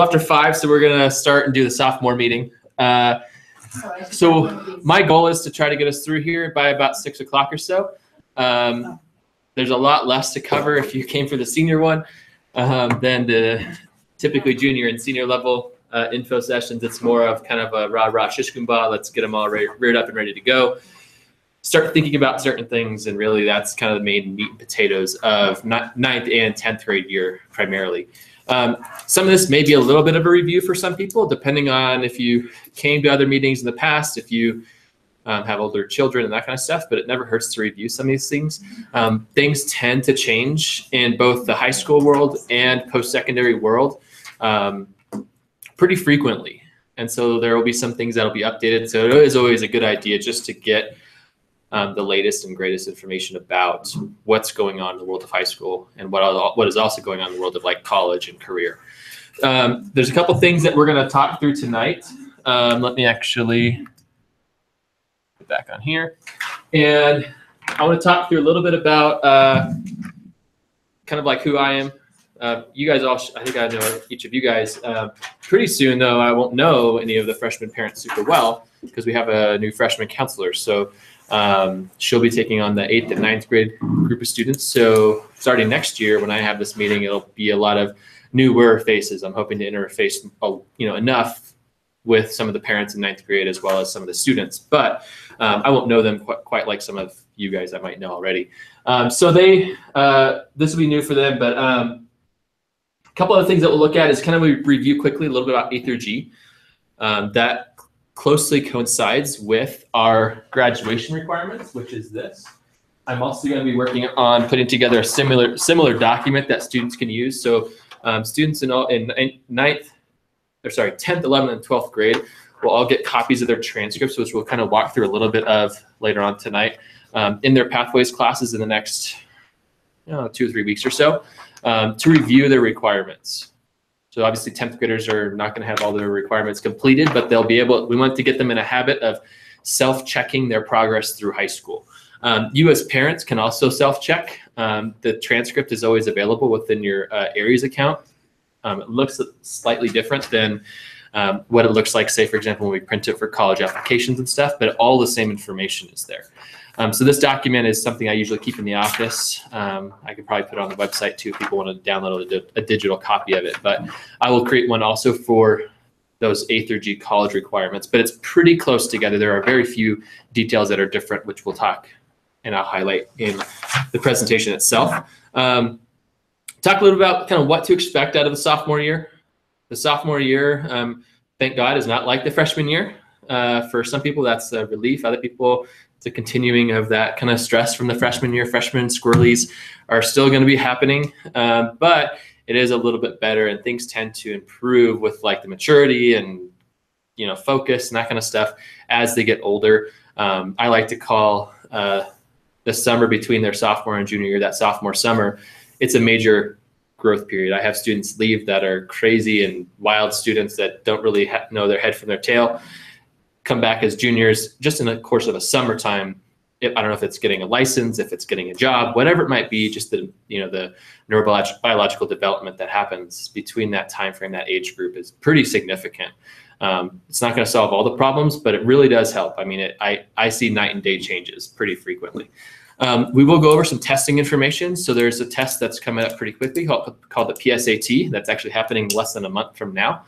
after 5, so we're gonna start and do the sophomore meeting. So my goal is to try to get us through here by about 6 o'clock or so. There's a lot less to cover if you came for the senior one than the typically junior and senior level info sessions. It's more of kind of a rah-rah shishkumbah. Let's get them all reared up and ready to go. Start thinking about certain things, and really that's kind of the main meat and potatoes of 9th and 10th grade year primarily. Some of this may be a little bit of a review for some people, depending on if you came to other meetings in the past, if you have older children and that kind of stuff, but it never hurts to review some of these things. Things tend to change in both the high school world and post-secondary world pretty frequently. And so there will be some things that'll be updated. So it is always a good idea just to get the latest and greatest information about what's going on in the world of high school and what is also going on in the world of like college and career. There's a couple things that we're going to talk through tonight. Let me actually get back on here. And I want to talk through a little bit about kind of like who I am. You guys all, I think I know each of you guys. Pretty soon, though, I won't know any of the freshman parents super well because we have a new freshman counselor. So she'll be taking on the 8th and 9th grade group of students. So starting next year, when I have this meeting, it'll be a lot of newer faces. I'm hoping to interface, enough with some of the parents in 9th grade as well as some of the students. But I won't know them quite like some of you guys I might know already. So this will be new for them. But a couple other things that we'll look at is kind of a review quickly a little bit about A through G. That closely coincides with our graduation requirements, which is this. I'm also going to be working on putting together a similar document that students can use. So students in 10th, 11th, and 12th grade will all get copies of their transcripts, which we'll kind of walk through a little bit of later on tonight in their pathways classes in the next 2 or 3 weeks or so to review their requirements. So obviously 10th graders are not going to have all their requirements completed, but they'll be able, we want to get them in a habit of self-checking their progress through high school. You as parents can also self-check. The transcript is always available within your Aries account. It looks slightly different than what it looks like, say, for example, when we print it for college applications and stuff, but all the same information is there. So this document is something I usually keep in the office. I could probably put it on the website too if people want to download a digital copy of it. But I will create one also for those A through G college requirements. But it's pretty close together. There are very few details that are different, which we'll talk and I'll highlight in the presentation itself. Talk a little about kind of what to expect out of the sophomore year. The sophomore year, thank God, is not like the freshman year. For some people, that's a relief. Other people, it's a continuing of that kind of stress from the freshman year. Freshman squirrelies are still going to be happening, but it is a little bit better, and things tend to improve with like the maturity and focus and that kind of stuff as they get older. I like to call the summer between their sophomore and junior year, that sophomore summer, it's a major growth period. I have students leave that are crazy and wild students that don't really know their head from their tail, come back as juniors just in the course of a summertime. I don't know if it's getting a license, if it's getting a job, whatever it might be, just the neurobiological development that happens between that time frame, that age group is pretty significant. It's not going to solve all the problems, but it really does help. I mean, I see night and day changes pretty frequently. We will go over some testing information. So there's a test that's coming up pretty quickly called the PSAT. That's actually happening less than a month from now.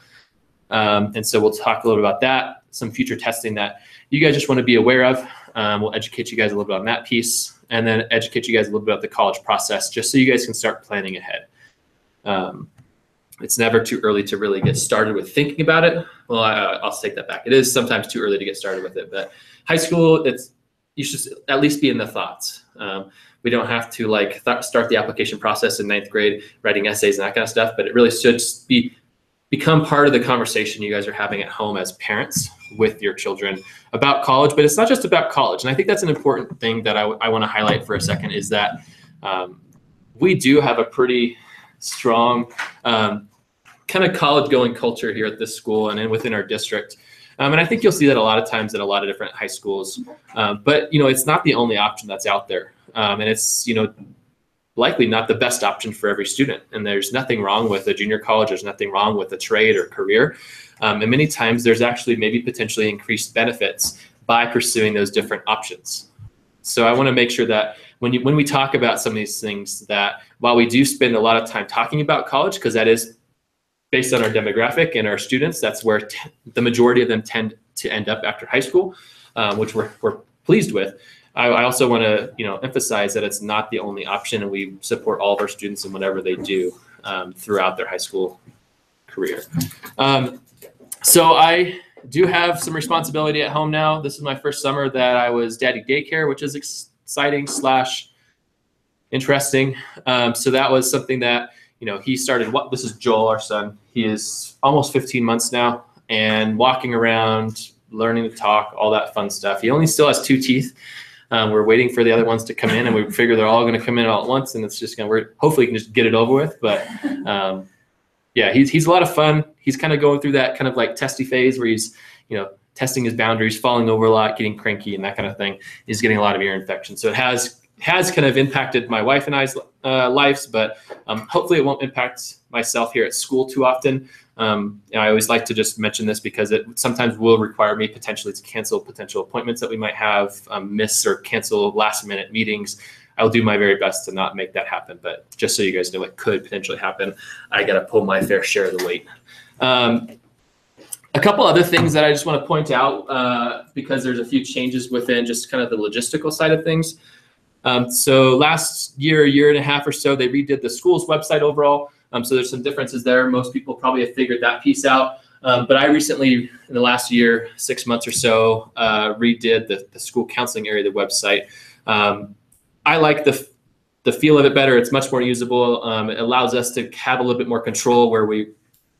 And so we'll talk a little about that, some future testing that you guys just want to be aware of. We'll educate you guys a little bit on that piece, and then educate you guys a little bit about the college process, just so you guys can start planning ahead. It's never too early to really get started with thinking about it. Well, I'll take that back. It is sometimes too early to get started with it, but high school, you should at least be in the thoughts. We don't have to like start the application process in 9th grade, writing essays and that kind of stuff, but it really should just become part of the conversation you guys are having at home as parents with your children about college. But it's not just about college. And I think that's an important thing that I want to highlight for a second, is that we do have a pretty strong kind of college going culture here at this school and within our district. And I think you'll see that a lot of times at a lot of different high schools. But it's not the only option that's out there. And it's, likely not the best option for every student. And there's nothing wrong with a junior college. There's nothing wrong with a trade or career. And many times there's actually maybe potentially increased benefits by pursuing those different options. So I want to make sure that when we talk about some of these things, that while we do spend a lot of time talking about college, because that is based on our demographic and our students, that's where the majority of them tend to end up after high school, which we're pleased with. I also want to emphasize that it's not the only option, and we support all of our students in whatever they do throughout their high school career. So I do have some responsibility at home now. This is my first summer that I was daddy daycare, which is exciting / interesting. So that was something that, he started. This is Joel, our son. He is almost 15 months now and walking around, learning to talk, all that fun stuff. He only still has 2 teeth. We're waiting for the other ones to come in, and we figure they're all going to come in all at once, and it's just hopefully we can just get it over with. But yeah, he's a lot of fun. He's kind of going through that kind of like testy phase where he's, testing his boundaries, falling over a lot, getting cranky and that kind of thing. He's getting a lot of ear infections. So it has kind of impacted my wife and I's lives, but hopefully it won't impact myself here at school too often. I always like to just mention this because it sometimes will require me potentially to cancel potential appointments that we might have, miss or cancel last minute meetings. I'll do my very best to not make that happen, but just so you guys know, it could potentially happen. I got to pull my fair share of the weight. A couple other things that I just want to point out because there's a few changes within just kind of the logistical side of things. So last year and a half or so, they redid the school's website overall. So there's some differences there. Most people probably have figured that piece out. But I recently, in the last year, 6 months or so, redid the school counseling area of the website. I like the feel of it better. It's much more usable. It allows us to have a little bit more control where we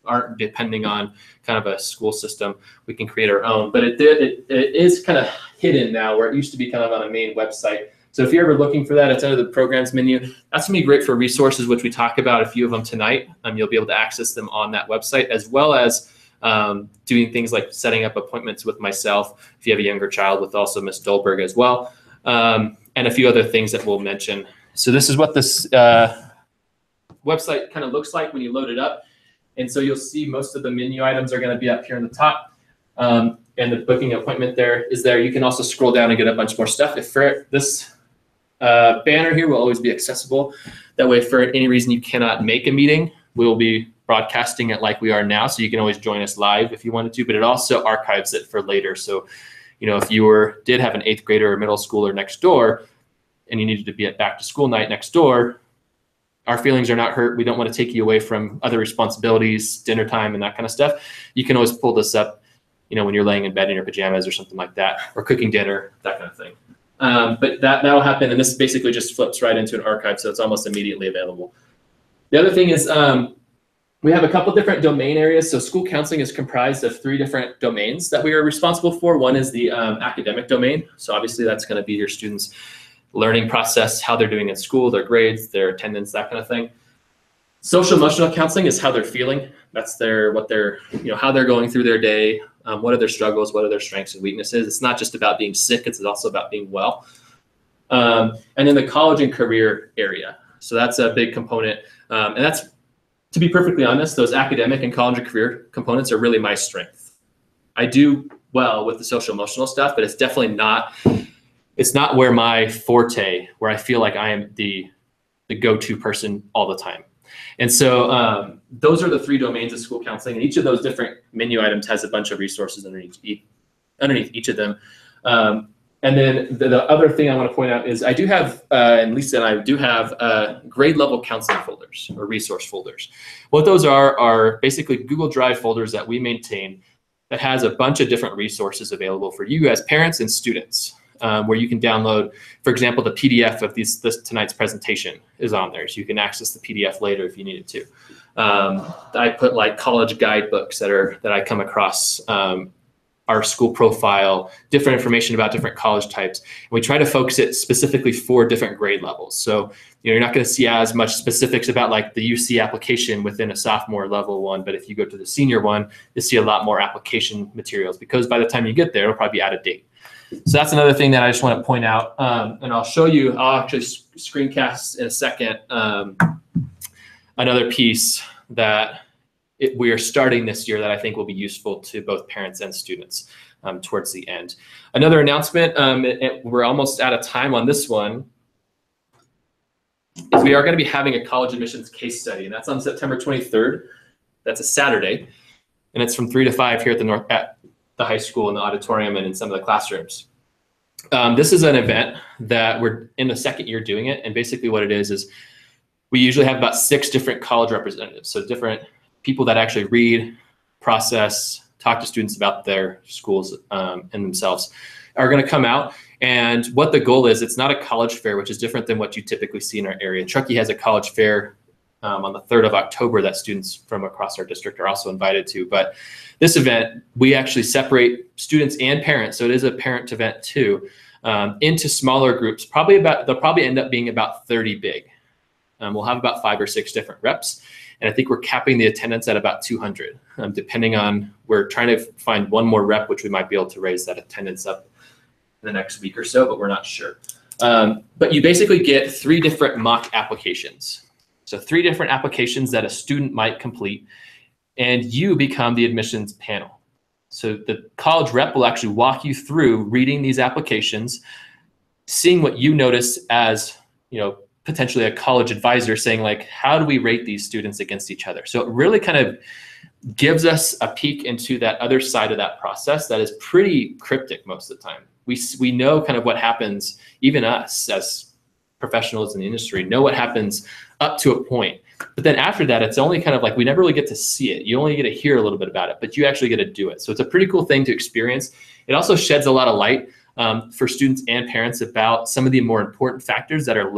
aren't depending on kind of a school system. We can create our own. But it is kind of hidden now, where it used to be kind of on a main website. So if you're ever looking for that, it's under the programs menu. That's gonna be great for resources, which we talk about a few of them tonight. You'll be able to access them on that website, as well as doing things like setting up appointments with myself, if you have a younger child, with also Ms. Dolberg as well, and a few other things that we'll mention. So this is what this website kind of looks like when you load it up. And so you'll see most of the menu items are gonna be up here on the top. And the booking appointment there is there. You can also scroll down and get a bunch more stuff. If for this banner here will always be accessible. That way, if for any reason you cannot make a meeting, we'll be broadcasting it like we are now. So you can always join us live if you wanted to, but it also archives it for later. So, if you did have an 8th grader or middle schooler next door and you needed to be at back to school night next door, our feelings are not hurt. We don't want to take you away from other responsibilities, dinner time and that kind of stuff. You can always pull this up, when you're laying in bed in your pajamas or something like that, or cooking dinner, that kind of thing. But that'll happen, and this basically just flips right into an archive, so it's almost immediately available. The other thing is we have a couple different domain areas. So school counseling is comprised of 3 different domains that we are responsible for. One is the academic domain. So obviously that's going to be your students' learning process, how they're doing in school, their grades, their attendance, that kind of thing. Social emotional counseling is how they're feeling. That's how they're going through their day. What are their struggles? What are their strengths and weaknesses? It's not just about being sick. It's also about being well. And then the college and career area. So that's a big component. And that's, to be perfectly honest, those academic and college and career components are really my strength. I do well with the social emotional stuff, but it's definitely not where my forte, where I feel like I am the go-to person all the time. And so those are the 3 domains of school counseling, and each of those different menu items has a bunch of resources underneath each of them. And then the other thing I want to point out is I do have, and Lisa and I do have grade level counseling folders or resource folders. What those are basically Google Drive folders that we maintain that has a bunch of different resources available for you as parents and students. Where you can download, for example, the PDF of tonight's presentation is on there. So you can access the PDF later if you needed to. I put like college guidebooks that I come across, our school profile, different information about different college types. And we try to focus it specifically for different grade levels. So you're not going to see as much specifics about like the UC application within a sophomore level one, but if you go to the senior one, you'll see a lot more application materials, because by the time you get there, it'll probably be out of date. So that's another thing that I just want to point out. And I'll show you, I'll actually screencast in a second, another piece that we are starting this year that I think will be useful to both parents and students towards the end. Another announcement, we're almost out of time on this one, is we are going to be having a college admissions case study, and that's on September 23rd. That's a Saturday, and it's from 3 to 5 here at the high school in the auditorium and in some of the classrooms. This is an event that we're in the second year doing it, and basically what it is we usually have about 6 different college representatives, so different people that actually read, process, talk to students about their schools and themselves are going to come out. And what the goal is, it's not a college fair, which is different than what you typically see in our area. Truckee has a college fair on the 3rd of October that students from across our district are also invited to. But this event, we actually separate students and parents, so it is a parent event too, into smaller groups. They'll probably end up being about 30 big. We'll have about 5 or 6 different reps. And I think we're capping the attendance at about 200, depending on, we're trying to find one more rep, which we might be able to raise that attendance up in the next week or so, but we're not sure. But you basically get 3 different mock applications. So 3 different applications that a student might complete, and you become the admissions panel. So the college rep will actually walk you through reading these applications, seeing what you notice as, potentially a college advisor, saying like, how do we rate these students against each other? So it really kind of gives us a peek into that other side of that process that is pretty cryptic most of the time. We know kind of what happens, even us as professionals in the industry know what happens up to a point. But then after that, it's only kind of like, we never really get to see it. You only get to hear a little bit about it, but you actually get to do it. So it's a pretty cool thing to experience. It also sheds a lot of light for students and parents about some of the more important factors that are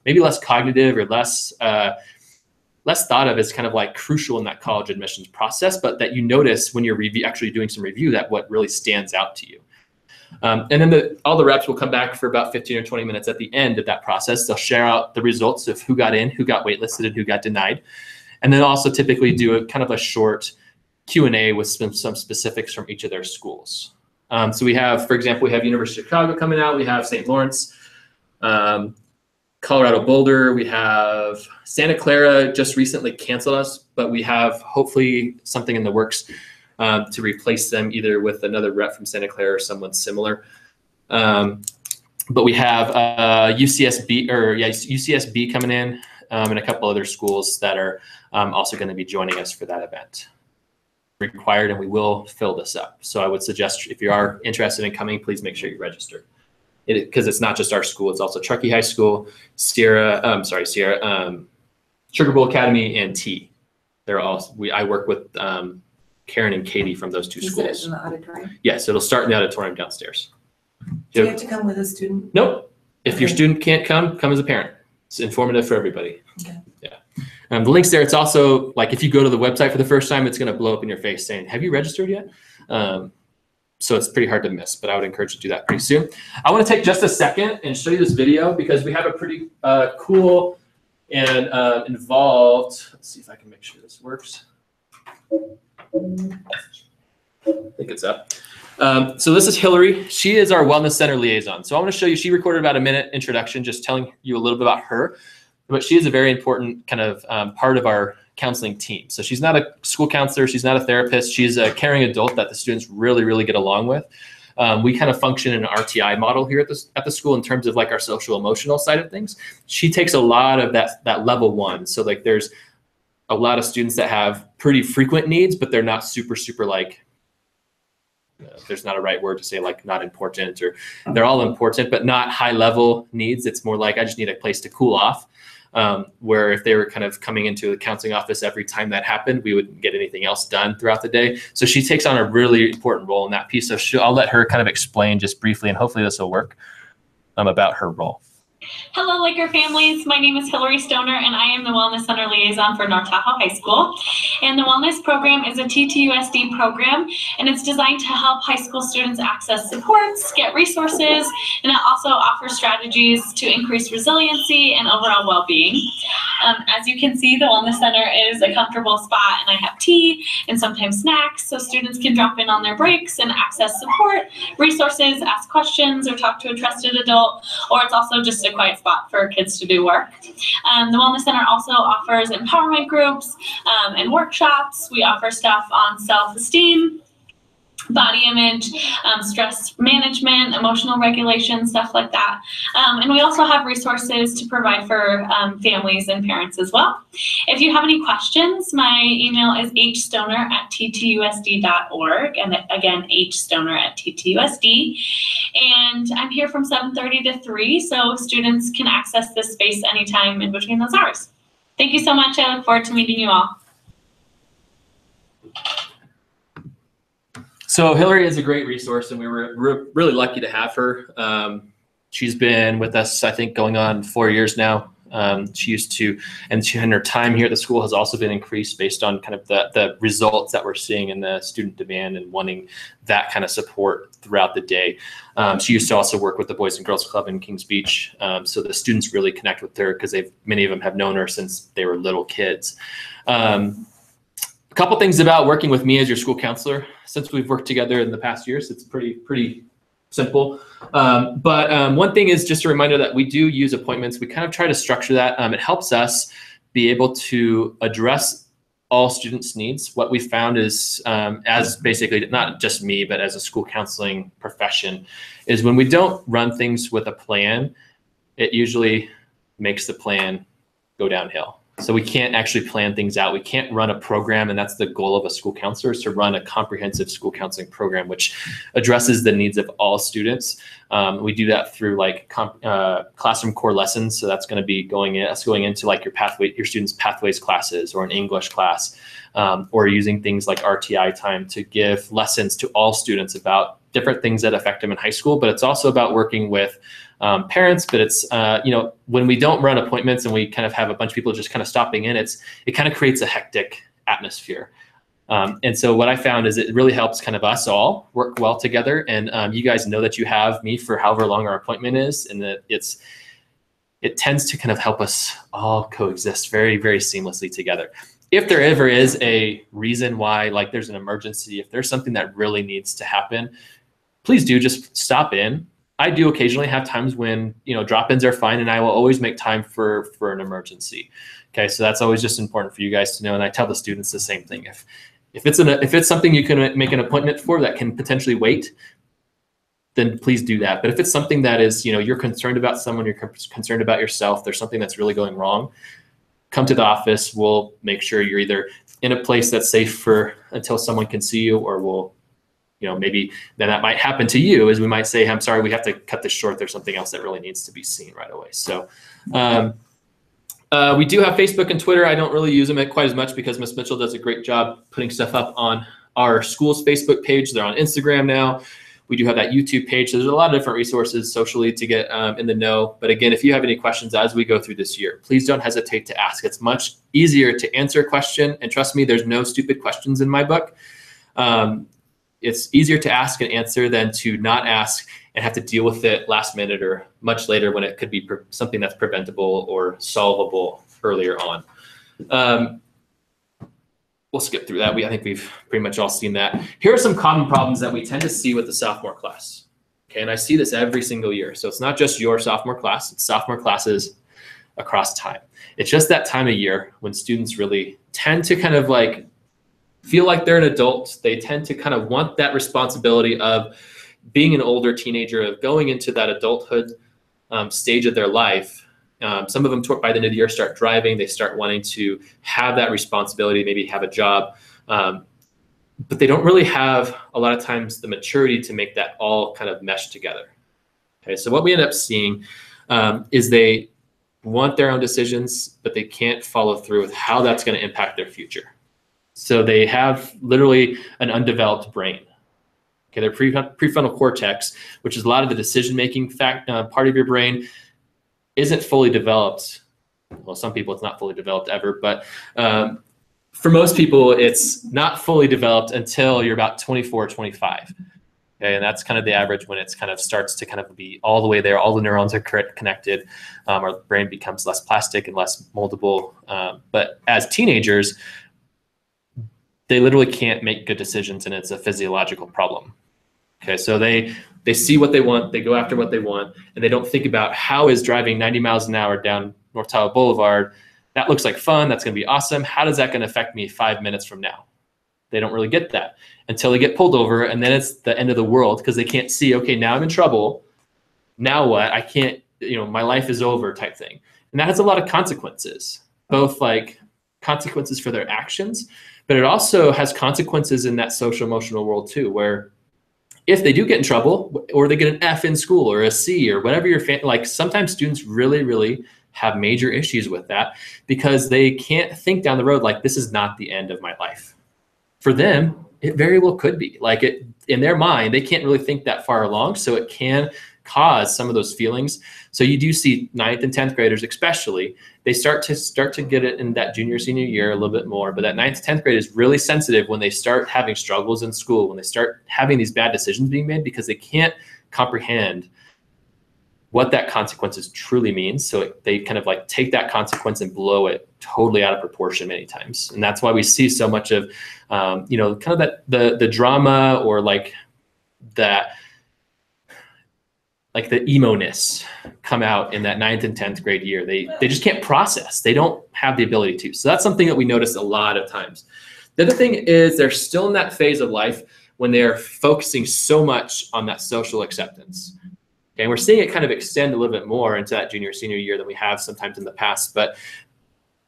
maybe less cognitive or less thought of as kind of like crucial in that college admissions process, but that you notice when you're actually doing some review, that what really stands out to you. And then all the reps will come back for about 15 or 20 minutes at the end of that process. They'll share out the results of who got in, who got waitlisted, and who got denied. And then also typically do a kind of a short Q&A with some specifics from each of their schools. So we have, for example, we have University of Chicago coming out. We have St. Lawrence, Colorado Boulder. We have Santa Clara just recently canceled us, but we have hopefully something in the works to replace them either with another rep from Santa Clara or someone similar. But we have UCSB coming in and a couple other schools that are also going to be joining us for that event. Required, and we will fill this up. So I would suggest if you are interested in coming, please make sure you register. Because it's not just our school, it's also Truckee High School, Sugar Bowl Academy, and T. They're all, I work with Karen and Katie from those 2 schools. You said it's in the auditorium? Yes, it'll start in the auditorium downstairs. Do you have to come with a student? Nope. If your student can't come as a parent. It's informative for everybody. Okay. Yeah. The link's there. It's also like if you go to the website for the first time, it's going to blow up in your face saying, have you registered yet? So it's pretty hard to miss, but I would encourage you to do that pretty soon. I want to take just a second and show you this video because we have a pretty cool and involved, let's see if I can make sure this works. I think it's up. So this is Hillary. She is our Wellness Center liaison. So I want to show you, she recorded about a minute introduction, just telling you a little bit about her, but she is a very important kind of part of our counseling team. So she's not a school counselor. She's not a therapist. She's a caring adult that the students really, really get along with. We kind of function in an RTI model here at the school in terms of like our social emotional side of things. She takes a lot of that level 1. So like there's a lot of students that have pretty frequent needs, but they're not super like, there's not a right word to say like not important, or they're all important, but not high level needs. It's more like I just need a place to cool off. Where if they were kind of coming into the counseling office every time that happened, we wouldn't get anything else done throughout the day. So she takes on a really important role in that piece. So I'll let her kind of explain just briefly, and hopefully this will work, about her role. Hello, Laker families. My name is Hillary Stoner, and I am the Wellness Center Liaison for North Tahoe High School. And the Wellness Program is a TTUSD program, and it's designed to help high school students access supports, get resources, and it also offers strategies to increase resiliency and overall well-being. As you can see, the Wellness Center is a comfortable spot, and I have tea and sometimes snacks, so students can drop in on their breaks and access support, resources, ask questions, or talk to a trusted adult, or it's also just a quiet spot for kids to do work. The Wellness Center also offers empowerment groups and workshops. We offer stuff on self-esteem, body image, stress management, emotional regulation, stuff like that. And we also have resources to provide for families and parents as well. If you have any questions, my email is hstoner@ttusd.org, and again, hstoner@ttusd. And I'm here from 7:30 to 3, so students can access this space anytime in between those hours. Thank you so much. I look forward to meeting you all. So Hillary is a great resource, and we were really lucky to have her. She's been with us, I think, going on 4 years now. She used to, and her time here at the school has also been increased based on kind of the results that we're seeing in the student demand and wanting that kind of support throughout the day. She used to also work with the Boys and Girls Club in Kings Beach. So the students really connect with her because many of them have known her since they were little kids. A couple things about working with me as your school counselor. Since we've worked together in the past years, it's pretty simple. But one thing is just a reminder that we do use appointments. We kind of try to structure that. It helps us be able to address all students' needs. What we found is, as basically not just me, but as a school counseling profession, is when we don't run things with a plan, it usually makes the plan go downhill. So we can't actually plan things out. We can't run a program, and that's the goal of a school counselor, is to run a comprehensive school counseling program which addresses the needs of all students. We do that through like classroom core lessons. So that's going to be going into like your students' pathways classes or an English class, or using things like RTI time to give lessons to all students about different things that affect them in high school. But it's also about working with parents, but it's, when we don't run appointments and we kind of have a bunch of people just kind of stopping in, it kind of creates a hectic atmosphere. And so what I found is it really helps kind of us all work well together. And you guys know that you have me for however long our appointment is, and that it tends to kind of help us all coexist very, very seamlessly together. If there ever is a reason why, like there's an emergency, if there's something that really needs to happen, please do just stop in. I do occasionally have times when, drop-ins are fine, and I will always make time for an emergency. Okay, so that's always just important for you guys to know. And I tell the students the same thing. If it's something you can make an appointment for that can potentially wait, then please do that. But if it's something that is, you're concerned about someone, you're concerned about yourself, there's something that's really going wrong, come to the office. We'll make sure you're either in a place that's safe until someone can see you, or we'll, maybe then that might happen to you, is we might say, I'm sorry, we have to cut this short. There's something else that really needs to be seen right away. So we do have Facebook and Twitter. I don't really use them quite as much because Ms. Mitchell does a great job putting stuff up on our school's Facebook page. They're on Instagram now. We do have that YouTube page. So there's a lot of different resources socially to get in the know. But again, if you have any questions as we go through this year, please don't hesitate to ask. It's much easier to answer a question. And trust me, there's no stupid questions in my book. It's easier to ask and answer than to not ask and have to deal with it last minute or much later when it could be something that's preventable or solvable earlier on. We'll skip through that. I think we've pretty much all seen that. Here are some common problems that we tend to see with the sophomore class. Okay, and I see this every single year. So it's not just your sophomore class, it's sophomore classes across time. It's just that time of year when students really tend to kind of like feel like they're an adult. They tend to kind of want that responsibility of being an older teenager, of going into that adulthood stage of their life. Some of them, by the end of the year, start driving. They start wanting to have that responsibility, maybe have a job. But they don't really have, a lot of times, the maturity to make that all kind of mesh together. Okay, so what we end up seeing is they want their own decisions, but they can't follow through with how that's going to impact their future. So they have literally an undeveloped brain. Okay, their prefrontal cortex, which is a lot of the decision-making part of your brain, isn't fully developed. Well, some people it's not fully developed ever, but for most people, it's not fully developed until you're about 24, 25. Okay, and that's kind of the average when it's kind of starts to kind of be all the way there. All the neurons are connected. Our brain becomes less plastic and less moldable. But as teenagers, they literally can't make good decisions, and it's a physiological problem. Okay, so they see what they want, they go after what they want, and they don't think about how is driving 90 miles an hour down North Tahoe Boulevard. That looks like fun. That's going to be awesome. How is that going to affect me 5 minutes from now? They don't really get that until they get pulled over, and then it's the end of the world because they can't see, okay, now I'm in trouble. Now what? I can't, my life is over type thing. And that has a lot of consequences, both like consequences for their actions, but it also has consequences in that social emotional world too, where if they do get in trouble or they get an F in school or a C or whatever like sometimes students really, really have major issues with that because they can't think down the road like this is not the end of my life. For them, it very well could be. Like in their mind, they can't really think that far along, so it can cause some of those feelings. So you do see 9th and 10th graders especially, they start to get it in that junior, senior year a little bit more, but that 9th, 10th grade is really sensitive when they start having struggles in school, when they start having these bad decisions being made because they can't comprehend what that consequences truly means. So they kind of like take that consequence and blow it totally out of proportion many times. And that's why we see so much of, kind of that the drama or like that, like the emo-ness come out in that 9th and 10th grade year. They just can't process. They don't have the ability to. So that's something that we notice a lot of times. The other thing is they're still in that phase of life when they're focusing so much on that social acceptance. Okay, and we're seeing it kind of extend a little bit more into that junior, senior year than we have sometimes in the past, but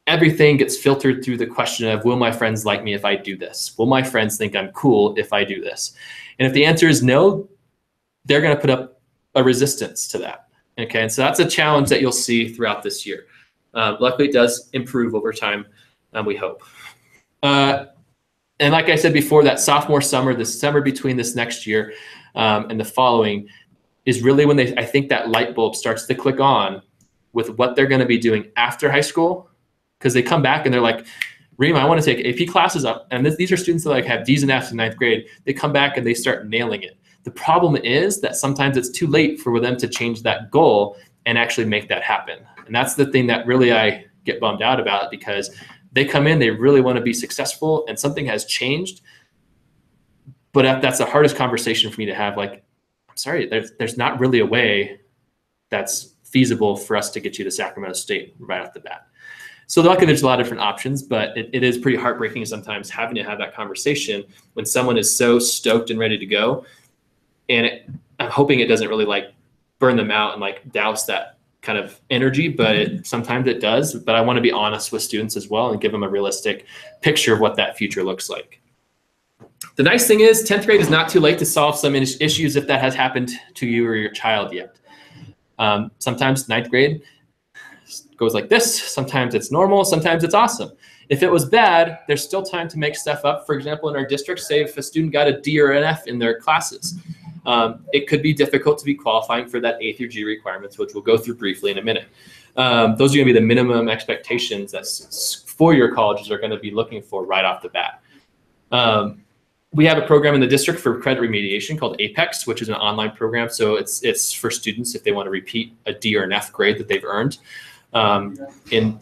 everything gets filtered through the question of, will my friends like me if I do this? Will my friends think I'm cool if I do this? And if the answer is no, they're going to put up a resistance to that. Okay, and so that's a challenge that you'll see throughout this year. Luckily, it does improve over time, we hope. And like I said before, that sophomore summer, the summer between this next year and the following, is really when I think that light bulb starts to click on with what they're going to be doing after high school, because they come back and they're like, Reem, I want to take AP classes up. And these are students that like have D's and F's in 9th grade. They come back and they start nailing it. The problem is that sometimes it's too late for them to change that goal and actually make that happen. And that's the thing that really I get bummed out about, because they come in, they really want to be successful and something has changed. But that's the hardest conversation for me to have. Like, I'm sorry, there's not really a way that's feasible for us to get you to Sacramento State right off the bat. So luckily there's a lot of different options, but it is pretty heartbreaking sometimes having to have that conversation when someone is so stoked and ready to go. And I'm hoping it doesn't really like burn them out and like douse that kind of energy, but sometimes it does. But I want to be honest with students as well and give them a realistic picture of what that future looks like. The nice thing is 10th grade is not too late to solve some issues if that has happened to you or your child yet. Sometimes 9th grade goes like this. Sometimes it's normal. Sometimes it's awesome. If it was bad, there's still time to make stuff up. For example, in our district, say if a student got a D or an F in their classes, it could be difficult to be qualifying for that A through G requirements, which we'll go through briefly in a minute. Those are going to be the minimum expectations that four-year colleges are going to be looking for right off the bat. We have a program in the district for credit remediation called APEX, which is an online program. So it's for students if they want to repeat a D or an F grade that they've earned in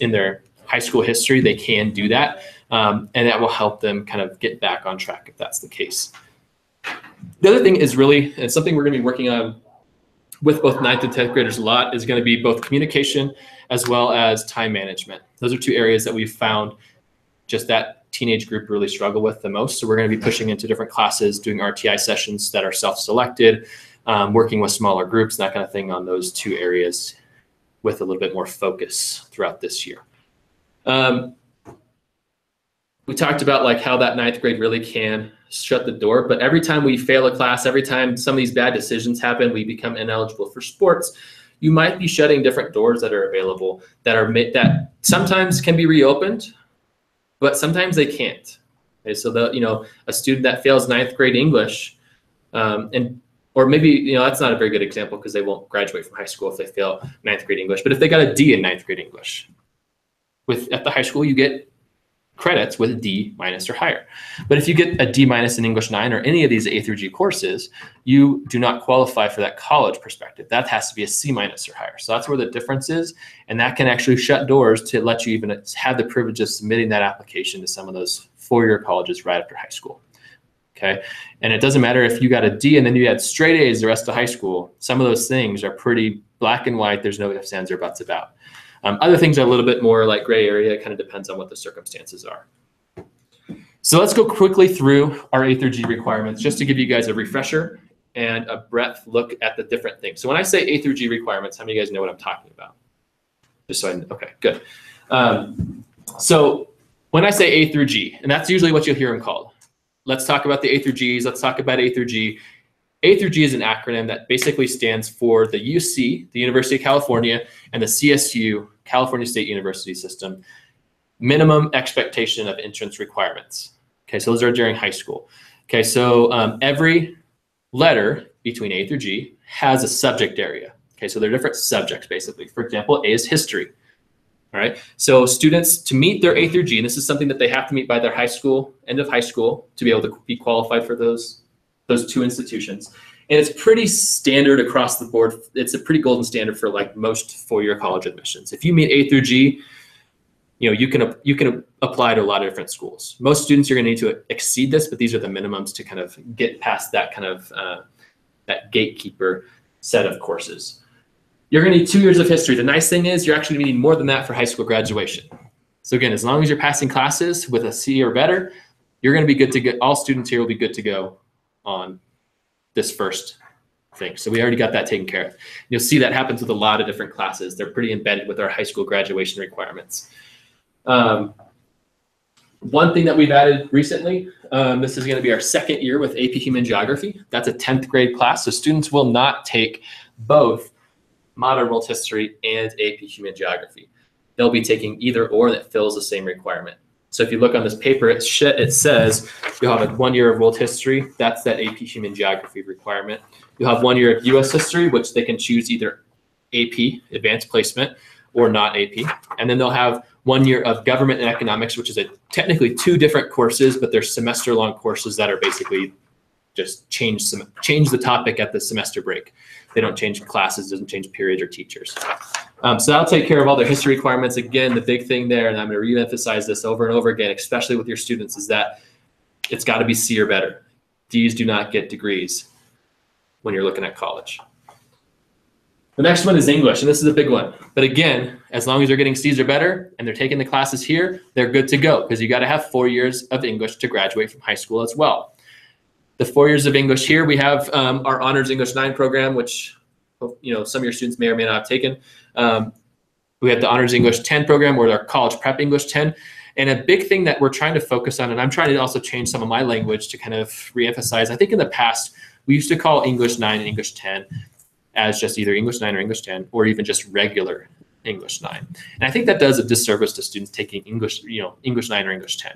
their high school history, they can do that. And that will help them kind of get back on track if that's the case. The other thing is really, and something we're going to be working on with both 9th and 10th graders a lot, is going to be both communication as well as time management. Those are two areas that we've found just that teenage group really struggle with the most. So we're going to be pushing into different classes, doing RTI sessions that are self-selected, working with smaller groups, that kind of thing on those two areas with a little bit more focus throughout this year. We talked about like how that 9th grade really can shut the door, but every time we fail a class, every time some of these bad decisions happen, we become ineligible for sports, you might be shutting different doors that are available that sometimes can be reopened, but sometimes they can't. Okay, so a student that fails 9th grade English, and or maybe, that's not a very good example because they won't graduate from high school if they fail ninth grade English. But if they got a D in ninth grade English, at the high school, you get credits with a D minus or higher. But if you get a D minus in English 9 or any of these A through G courses, you do not qualify for that college perspective. That has to be a C minus or higher. So that's where the difference is. And that can actually shut doors to let you even have the privilege of submitting that application to some of those four-year colleges right after high school. Okay. And it doesn't matter if you got a D and then you had straight A's the rest of high school. Some of those things are pretty black and white. There's no ifs, ands, or buts about. Other things are a little bit more like gray area. It kind of depends on what the circumstances are. So let's go quickly through our A through G requirements just to give you guys a refresher and a breadth look at the different things. So when I say A through G requirements, how many of you guys know what I'm talking about? Just so I know. Okay, good. So when I say A through G, and that's usually what you'll hear them called. Let's talk about the A through Gs. Let's talk about A through G. A through G is an acronym that basically stands for the UC, the University of California, and the CSU, California State University System, minimum expectation of entrance requirements. Okay, so those are during high school. Okay, so every letter between A through G has a subject area. Okay, so they're different subjects basically. For example, A is history. All right, so students to meet their A through G, and this is something that they have to meet by their high school, end of high school, to be able to be qualified for those two institutions. And it's pretty standard across the board. It's a pretty golden standard for like most four-year college admissions. If you meet A through G, you can apply to a lot of different schools. Most students are going to need to exceed this, but these are the minimums to kind of get past that kind of that gatekeeper set of courses. You're going to need 2 years of history. The nice thing is you're actually needing more than that for high school graduation. So again, as long as you're passing classes with a C or better, you're going to be good to go. All students here will be good to go on this first thing. So we already got that taken care of. You'll see that happens with a lot of different classes. They're pretty embedded with our high school graduation requirements. One thing that we've added recently, this is going to be our second year with AP Human Geography. That's a 10th grade class. So students will not take both Modern World History and AP Human Geography. They'll be taking either or that fills the same requirement. So if you look on this paper, it says you'll have 1 year of world history. That's that AP Human Geography requirement. You'll have 1 year of US history, which they can choose either AP, advanced placement, or not AP. And then they'll have 1 year of government and economics, which is technically two different courses, but they're semester-long courses that are basically just change the topic at the semester break. They don't change classes, doesn't change periods or teachers. So that'll take care of all their history requirements. Again, the big thing there, and I'm going to re-emphasize this over and over again, especially with your students, is that it's got to be C or better. Ds do not get degrees when you're looking at college. The next one is English, and this is a big one. But again, as long as they're getting C's or better and they're taking the classes here, they're good to go because you got to have 4 years of English to graduate from high school as well. The 4 years of English here, we have our Honors English 9 program, which some of your students may or may not have taken. We have the Honors English 10 program or our College Prep English 10. And a big thing that we're trying to focus on, and I'm trying to also change some of my language to kind of reemphasize, I think in the past, we used to call English 9 and English 10 as just either English 9 or English 10, or even just regular English 9. And I think that does a disservice to students taking English, English 9 or English 10.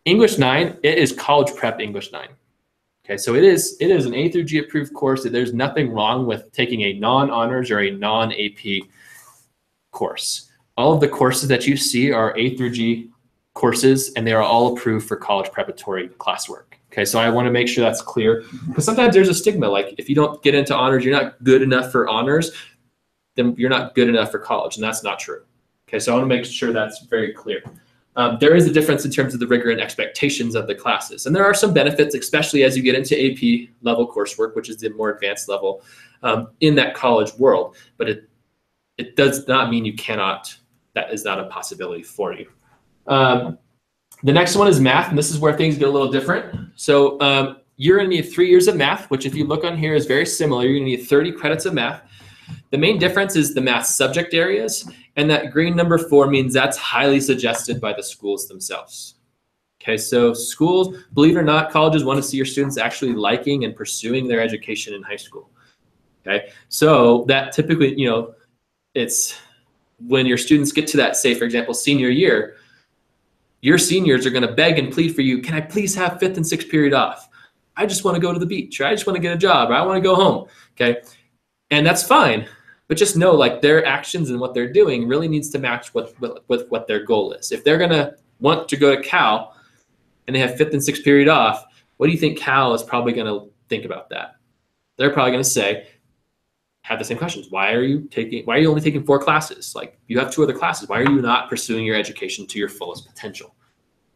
English 9, it is College Prep English 9. Okay, so it is an A through G approved course. There's nothing wrong with taking a non-honors or a non-AP course. All of the courses that you see are A through G courses, and they are all approved for college preparatory classwork. Okay, so I want to make sure that's clear because sometimes there's a stigma, like if you don't get into honors, you're not good enough for honors, then you're not good enough for college, and that's not true. Okay, so I want to make sure that's very clear. There is a difference in terms of the rigor and expectations of the classes. And there are some benefits, especially as you get into AP level coursework, which is the more advanced level in that college world. But it does not mean you cannot, that is not a possibility for you. The next one is math, and this is where things get a little different. So you're going to need 3 years of math, which if you look on here is very similar. You're going to need 30 credits of math. The main difference is the math subject areas, and that green number 4 means that's highly suggested by the schools themselves. Okay, so schools, believe it or not, colleges want to see your students actually liking and pursuing their education in high school. Okay, so that typically, it's when your students get to that, say, for example, senior year, your seniors are going to beg and plead for you, can I please have 5th and 6th period off? I just want to go to the beach, or I just want to get a job, or I want to go home. Okay. And that's fine. But just know, like, their actions and what they're doing really needs to match with what their goal is. If they're going to want to go to Cal and they have 5th and 6th period off, what do you think Cal is probably going to think about that? They're probably going to say, have the same questions. Why are you only taking 4 classes? Like, you have 2 other classes. Why are you not pursuing your education to your fullest potential?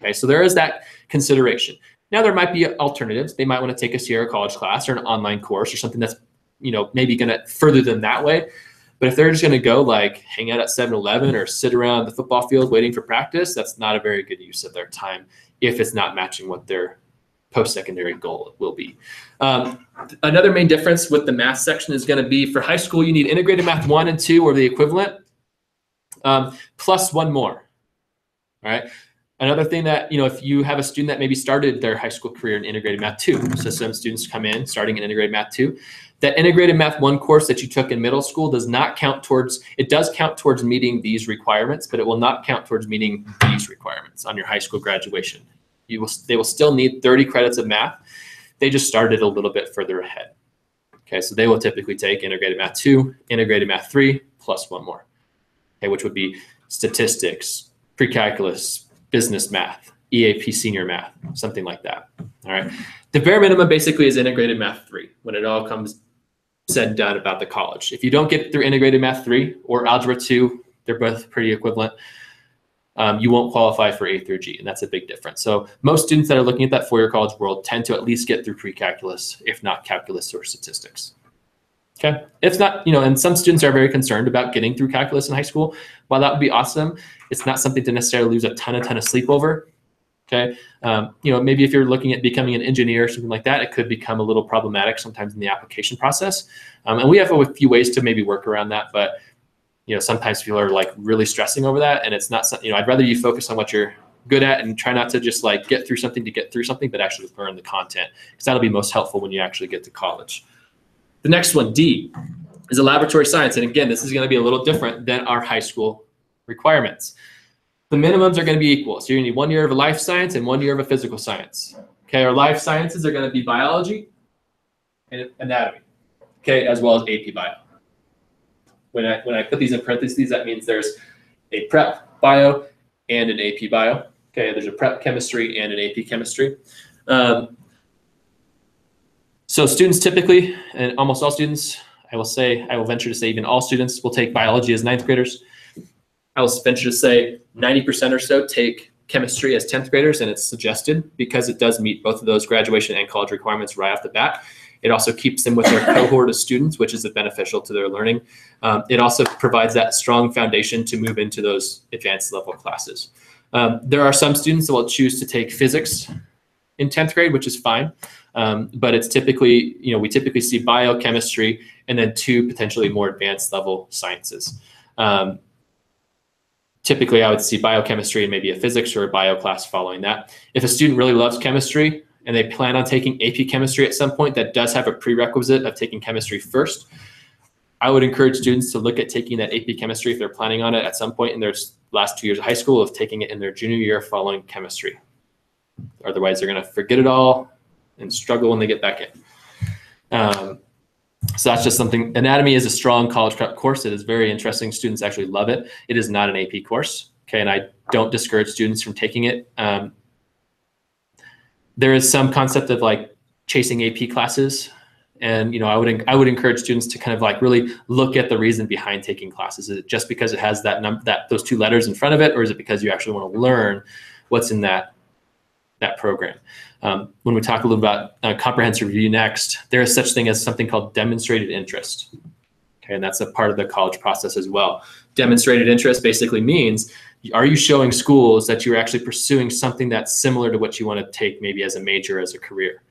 Okay, so there is that consideration. Now, there might be alternatives. They might want to take a Sierra College class or an online course or something that's, maybe going to further them that way. But if they're just going to go like hang out at 7-Eleven or sit around the football field waiting for practice, that's not a very good use of their time if it's not matching what their post-secondary goal will be. Another main difference with the math section is going to be, for high school, you need integrated math 1 and 2 or the equivalent, plus 1 more. All right. Another thing that, if you have a student that maybe started their high school career in integrated math 2, so some students come in starting in integrated math 2, that integrated math 1 course that you took in middle school does count towards meeting these requirements, but it will not count towards meeting these requirements on your high school graduation. They will still need 30 credits of math. They just started a little bit further ahead. Okay, so they will typically take integrated math 2, integrated math 3, plus 1 more, okay, which would be statistics, pre-calculus, business math, EAP senior math, something like that. All right. The bare minimum basically is integrated math 3 when it all comes said and done about the college. If you don't get through integrated math 3 or algebra 2, they're both pretty equivalent, you won't qualify for A through G, and that's a big difference. So most students that are looking at that four-year college world tend to at least get through pre-calculus, if not calculus or statistics. Okay, it's not, and some students are very concerned about getting through calculus in high school. While that would be awesome, it's not something to necessarily lose a ton of sleep over. Okay, maybe if you're looking at becoming an engineer or something like that, it could become a little problematic sometimes in the application process. And we have a few ways to maybe work around that, but sometimes people are like really stressing over that, and it's not something. I'd rather you focus on what you're good at and try not to just like get through something to get through something, but actually learn the content, because that'll be most helpful when you actually get to college. The next one, D, is a laboratory science. And again, this is going to be a little different than our high school requirements. The minimums are going to be equal. So you're going to need 1 year of a life science and 1 year of a physical science. Okay, our life sciences are going to be biology and anatomy, okay, as well as AP bio. When I put these in parentheses, that means there's a prep bio and an AP bio. Okay, there's a prep chemistry and an AP chemistry. So students typically, and almost all students, I will venture to say even all students will take biology as 9th graders. I will venture to say 90% or so take chemistry as 10th graders, and it's suggested because it does meet both of those graduation and college requirements right off the bat. It also keeps them with their cohort of students, which is beneficial to their learning. It also provides that strong foundation to move into those advanced level classes. There are some students that will choose to take physics in 10th grade, which is fine. But it's typically, we typically see biochemistry and then 2 potentially more advanced level sciences. Typically, I would see biochemistry and maybe a physics or a bio class following that. If a student really loves chemistry and they plan on taking AP chemistry at some point, that does have a prerequisite of taking chemistry first. I would encourage students to look at taking that AP chemistry if they're planning on it at some point in their last 2 years of high school, of taking it in their junior year following chemistry. Otherwise, they're going to forget it all and struggle when they get back in. So that's just something. Anatomy is a strong college prep course. It is very interesting. Students actually love it. It is not an AP course. Okay, and I don't discourage students from taking it. There is some concept of like chasing AP classes, and I would encourage students to kind of like really look at the reason behind taking classes. Is it just because it has those 2 letters in front of it, or is it because you actually want to learn what's in that program? When we talk a little about comprehensive review next, there is such thing as something called demonstrated interest. Okay, and that's a part of the college process as well. Demonstrated interest basically means, are you showing schools that you're actually pursuing something that's similar to what you want to take maybe as a major, as a career?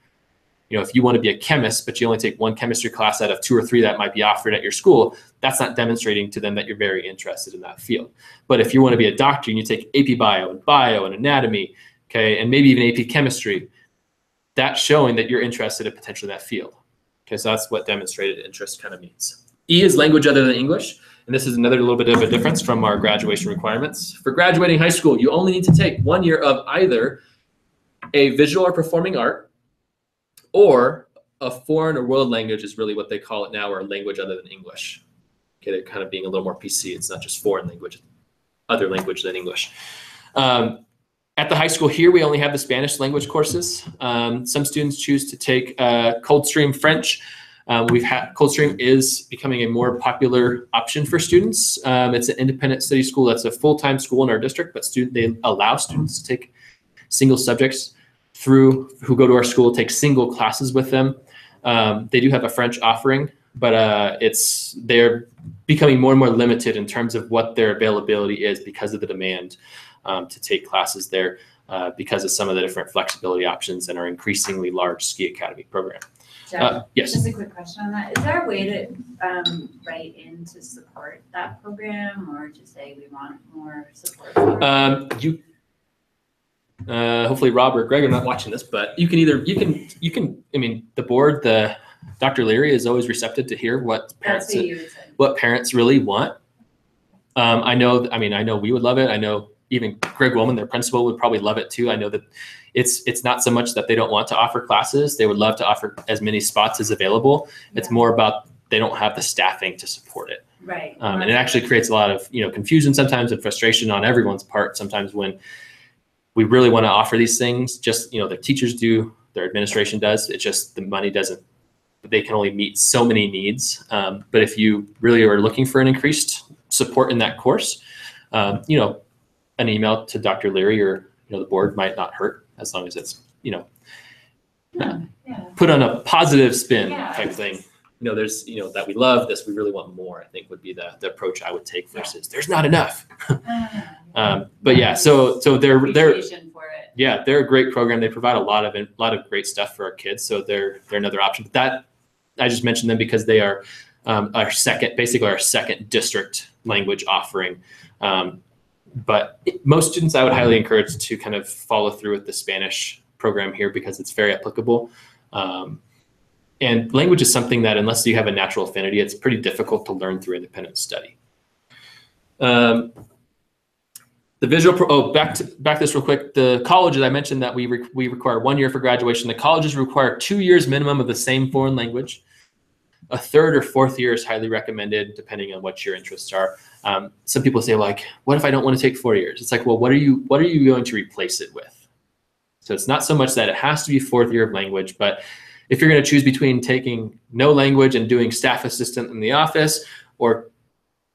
If you want to be a chemist, but you only take 1 chemistry class out of 2 or 3 that might be offered at your school, that's not demonstrating to them that you're very interested in that field. But if you want to be a doctor and you take AP bio and anatomy, okay, and maybe even AP chemistry, that's showing that you're interested in potentially that field. Okay, so that's what demonstrated interest kind of means. E is language other than English, and this is another little bit of a difference from our graduation requirements. For graduating high school, you only need to take 1 year of either a visual or performing art or a foreign or world language is really what they call it now, or a language other than English. Okay, they're kind of being a little more PC. It's not just foreign language, other language than English. At the high school here, we only have the Spanish language courses. Some students choose to take Coldstream French. Coldstream is becoming a more popular option for students. It's an independent study school. That's a full-time school in our district, but they allow students to take single subjects who go to our school, take single classes with them. They do have a French offering, but they're becoming more and more limited in terms of what their availability is because of the demand to take classes there because of some of the different flexibility options and our increasingly large ski academy program. Jeff, yes. Just a quick question on that. Is there a way to write in to support that program, or to say we want more support? Hopefully Rob or Greg are not watching this, but you can. I mean, the board, Dr. Leary is always receptive to hear what parents really want. I know we would love it. I know even Greg Woolman, their principal, would probably love it too. I know that it's not so much that they don't want to offer classes. They would love to offer as many spots as available. Yeah. It's more about they don't have the staffing to support it. Right. And it actually creates a lot of confusion sometimes and frustration on everyone's part sometimes when we really want to offer these things. Just the teachers do, their administration does. It's just the money doesn't. They can only meet so many needs. But if you really are looking for an increased support in that course, an email to Dr. Leary or the board might not hurt, as long as it's put on a positive spin type thing. There's that we love this, we really want more, I think would be the approach I would take versus there's not enough. But yeah, so they're for it. Yeah, they're a great program. They provide a lot of great stuff for our kids. So they're another option. But that I just mentioned them because they are our second district language offering. But most students, I would highly encourage to kind of follow through with the Spanish program here because it's very applicable. And language is something that, unless you have a natural affinity, it's pretty difficult to learn through independent study. The visual, back this real quick. The colleges, I mentioned that we require 1 year for graduation. The colleges require 2 years minimum of the same foreign language. A third or fourth year is highly recommended, depending on what your interests are. Some people say, like, what if I don't want to take 4 years? It's like, well, what are you going to replace it with? So it's not so much that it has to be fourth year of language, but if you're going to choose between taking no language and doing staff assistant in the office, or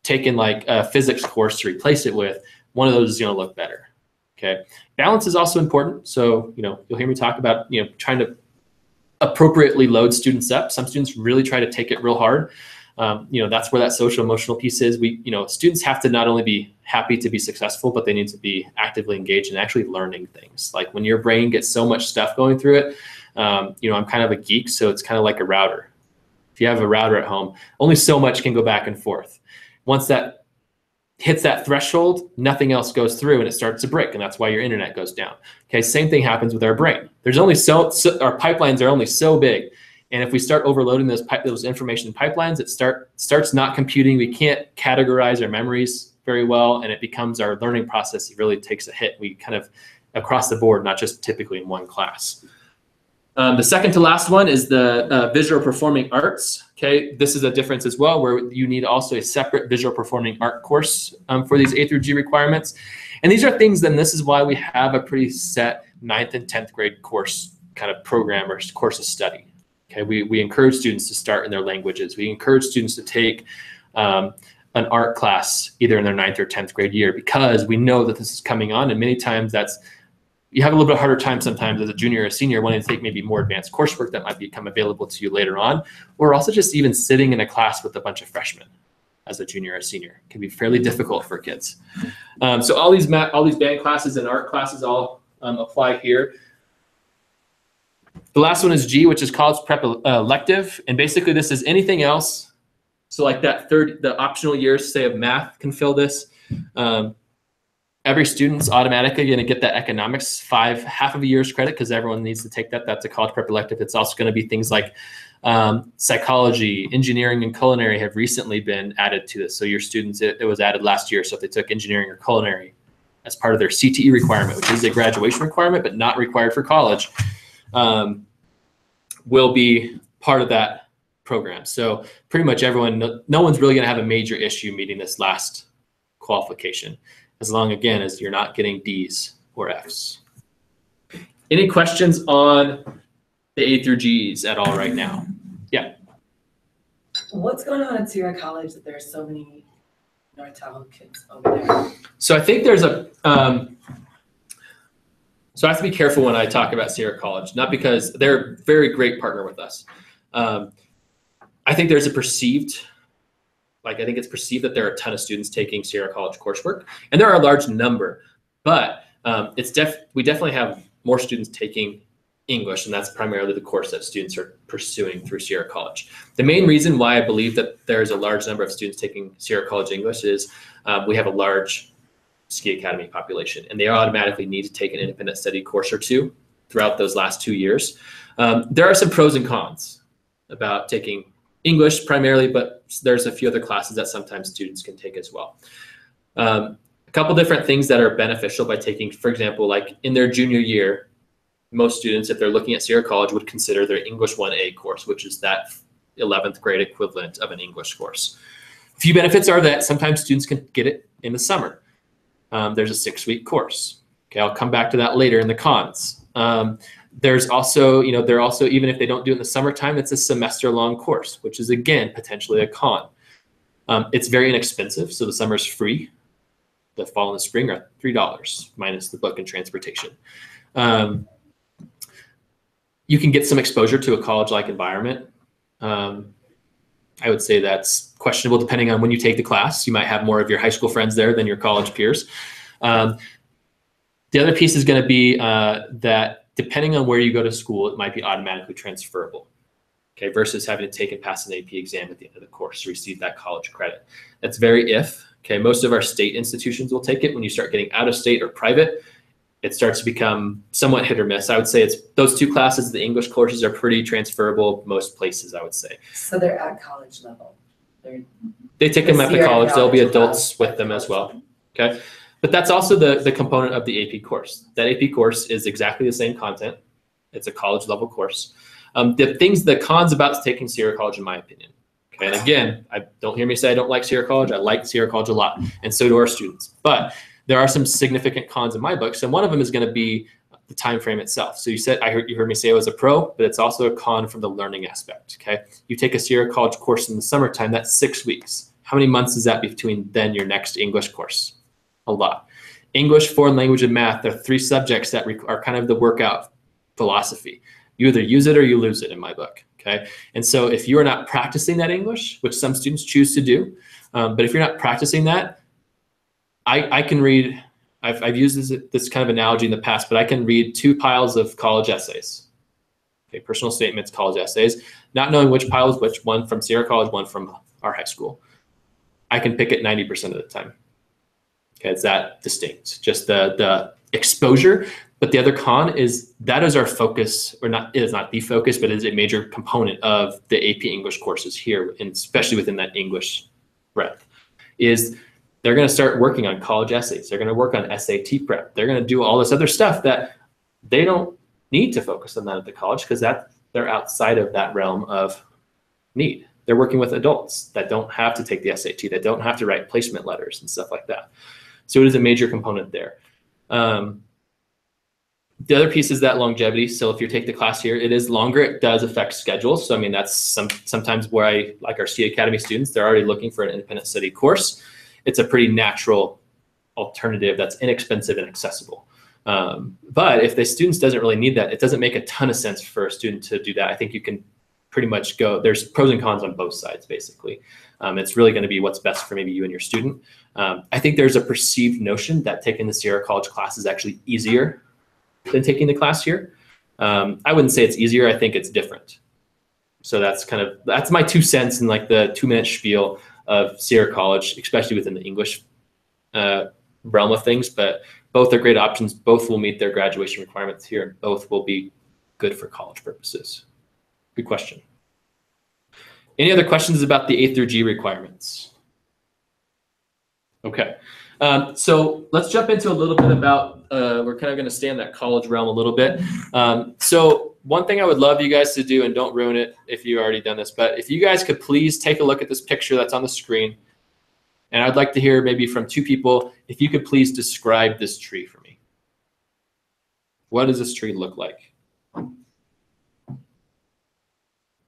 taking like a physics course to replace it with, one of those is going to look better. Okay. Balance is also important. So, you'll hear me talk about, trying to appropriately load students up. Some students really try to take it real hard. That's where that social emotional piece is. Students have to not only be happy to be successful, but they need to be actively engaged and actually learning things. Like when your brain gets so much stuff going through it, I'm kind of a geek, so it's kind of like a router. If you have a router at home, only so much can go back and forth. Once that hits that threshold, nothing else goes through and it starts to break, and that's why your internet goes down. Okay, same thing happens with our brain. There's only our pipelines are only so big, and if we start overloading those information pipelines, it starts not computing. We can't categorize our memories very well, and it becomes our learning process. It really takes a hit. We kind of across the board, not just typically in one class. The second to last one is the visual performing arts. Okay, this is a difference as well, where you need also a separate visual performing art course for these A through G requirements. And these are things, then this is why we have a pretty set 9th and 10th grade course kind of program or course of study. Okay, we encourage students to start in their languages. We encourage students to take an art class either in their 9th or 10th grade year, because we know that this is coming on, and many times you have a little bit harder time sometimes as a junior or a senior wanting to take maybe more advanced coursework that might become available to you later on, or also just even sitting in a class with a bunch of freshmen as a junior or a senior can be fairly difficult for kids. So all these band classes and art classes all apply here. The last one is G, which is college prep elective, and basically this is anything else. So like the optional years, say of math, can fill this. Every student's automatically going to get that economics half of a year's credit, because everyone needs to take that. That's a college prep elective. It's also going to be things like psychology, engineering, and culinary have recently been added to this. So your students, it was added last year. So if they took engineering or culinary as part of their CTE requirement, which is a graduation requirement, but not required for college, will be part of that program. So pretty much everyone, no one's really going to have a major issue meeting this last qualification, as long, again, as you're not getting D's or F's. Any questions on the A through G's at all right now? Yeah. What's going on at Sierra College that there are so many North Tahoe kids over there? So I think there's a, so I have to be careful when I talk about Sierra College, not because they're a very great partner with us. I think there's a perceived, I think it's perceived that there are a ton of students taking Sierra College coursework, and there are a large number, but we definitely have more students taking English, and that's primarily the course that students are pursuing through Sierra College. The main reason why I believe that there's a large number of students taking Sierra College English is we have a large ski academy population, and they automatically need to take an independent study course or two throughout those last 2 years. There are some pros and cons about taking English primarily, but there's a few other classes that sometimes students can take as well. A couple different things that are beneficial by taking, for example, like in their junior year, most students, if they're looking at Sierra College, would consider their English 1A course, which is that 11th grade equivalent of an English course. A few benefits are that sometimes students can get it in the summer. There's a 6-week course. Okay, I'll come back to that later in the cons. There's also, they're also, even if they don't do it in the summertime, it's a semester-long course, which is, again, potentially a con. It's very inexpensive, so the summer's free. The fall and the spring are $3 minus the book and transportation. You can get some exposure to a college-like environment. I would say that's questionable depending on when you take the class. You might have more of your high school friends there than your college peers. The other piece is going to be that depending on where you go to school, it might be automatically transferable, okay, versus having to take and pass an AP exam at the end of the course to receive that college credit. That's very if. Okay, most of our state institutions will take it. When you start getting out of state or private, it starts to become somewhat hit or miss. I would say it's those two classes, the English courses, are pretty transferable most places, I would say. So they're at college level. They take them at the college. There'll be adults with them as well. Okay. But that's also the component of the AP course. That AP course is exactly the same content. It's a college level course. The cons about taking Sierra College, in my opinion. Okay. And again, don't hear me say I don't like Sierra College. I like Sierra College a lot, and so do our students. But there are some significant cons in my books, and one of them is going to be the time frame itself. So you heard me say it was a pro, but it's also a con from the learning aspect. Okay, you take a Sierra College course in the summertime, that's 6 weeks. How many months is that between then your next English course? A lot. English, foreign language, and math, they're 3 subjects that are kind of the workout philosophy. You either use it or you lose it in my book. Okay, and so if you are not practicing that English, which some students choose to do, but if you're not practicing that, I can read, I've used this kind of analogy in the past, but I can read 2 piles of college essays. Okay, personal statements, college essays, not knowing which pile is which, one from Sierra College, one from our high school. I can pick it 90% of the time. Okay, it's that distinct, just the exposure. But the other con is that is our focus, or not, it is not the focus, but it is a major component of the AP English courses here, and especially within that English breadth, is they're going to start working on college essays. They're going to work on SAT prep. They're going to do all this other stuff that they don't need to focus on that at the college, because they're outside of that realm of need. They're working with adults that don't have to take the SAT, that don't have to write placement letters and stuff like that. So it is a major component there. The other piece is that longevity. So if you take the class here, it is longer. It does affect schedules. So I mean, that's sometimes where I like our C Academy students, they're already looking for an independent study course. It's a pretty natural alternative that's inexpensive and accessible. But if the students doesn't really need that, it doesn't make a ton of sense for a student to do that. I think you can pretty much go, there's pros and cons on both sides, basically. It's really going to be what's best for maybe you and your student. I think there's a perceived notion that taking the Sierra College class is actually easier than taking the class here. I wouldn't say it's easier. I think it's different. So that's my 2 cents in like the 2-minute spiel of Sierra College, especially within the English realm of things. But both are great options. Both will meet their graduation requirements here, and both will be good for college purposes. Good question. Any other questions about the A through G requirements? Okay. So let's jump into a little bit about, we're kind of going to stay in that college realm a little bit. So one thing I would love you guys to do, and don't ruin it if you already done this, but if you guys could please take a look at this picture that's on the screen, and I'd like to hear maybe from 2 people, if you could please describe this tree for me. What does this tree look like?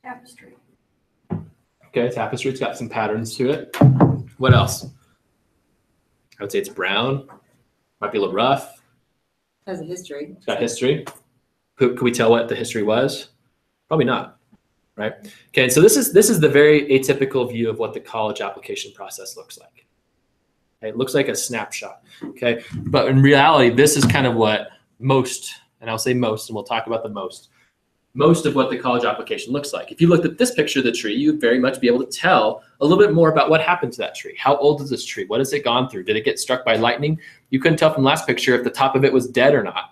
Tapestry. Okay, tapestry, it's got some patterns to it. What else? I would say it's brown, might be a little rough. Has a history. It's got history. Could we tell what the history was? Probably not, right? Okay, so this is the very atypical view of what the college application process looks like. Okay, it looks like a snapshot, okay? But in reality, this is kind of what most, and I'll say most, and we'll talk about the most of what the college application looks like. If you looked at this picture of the tree, you'd very much be able to tell a little bit more about what happened to that tree. How old is this tree? What has it gone through? Did it get struck by lightning? You couldn't tell from the last picture if the top of it was dead or not.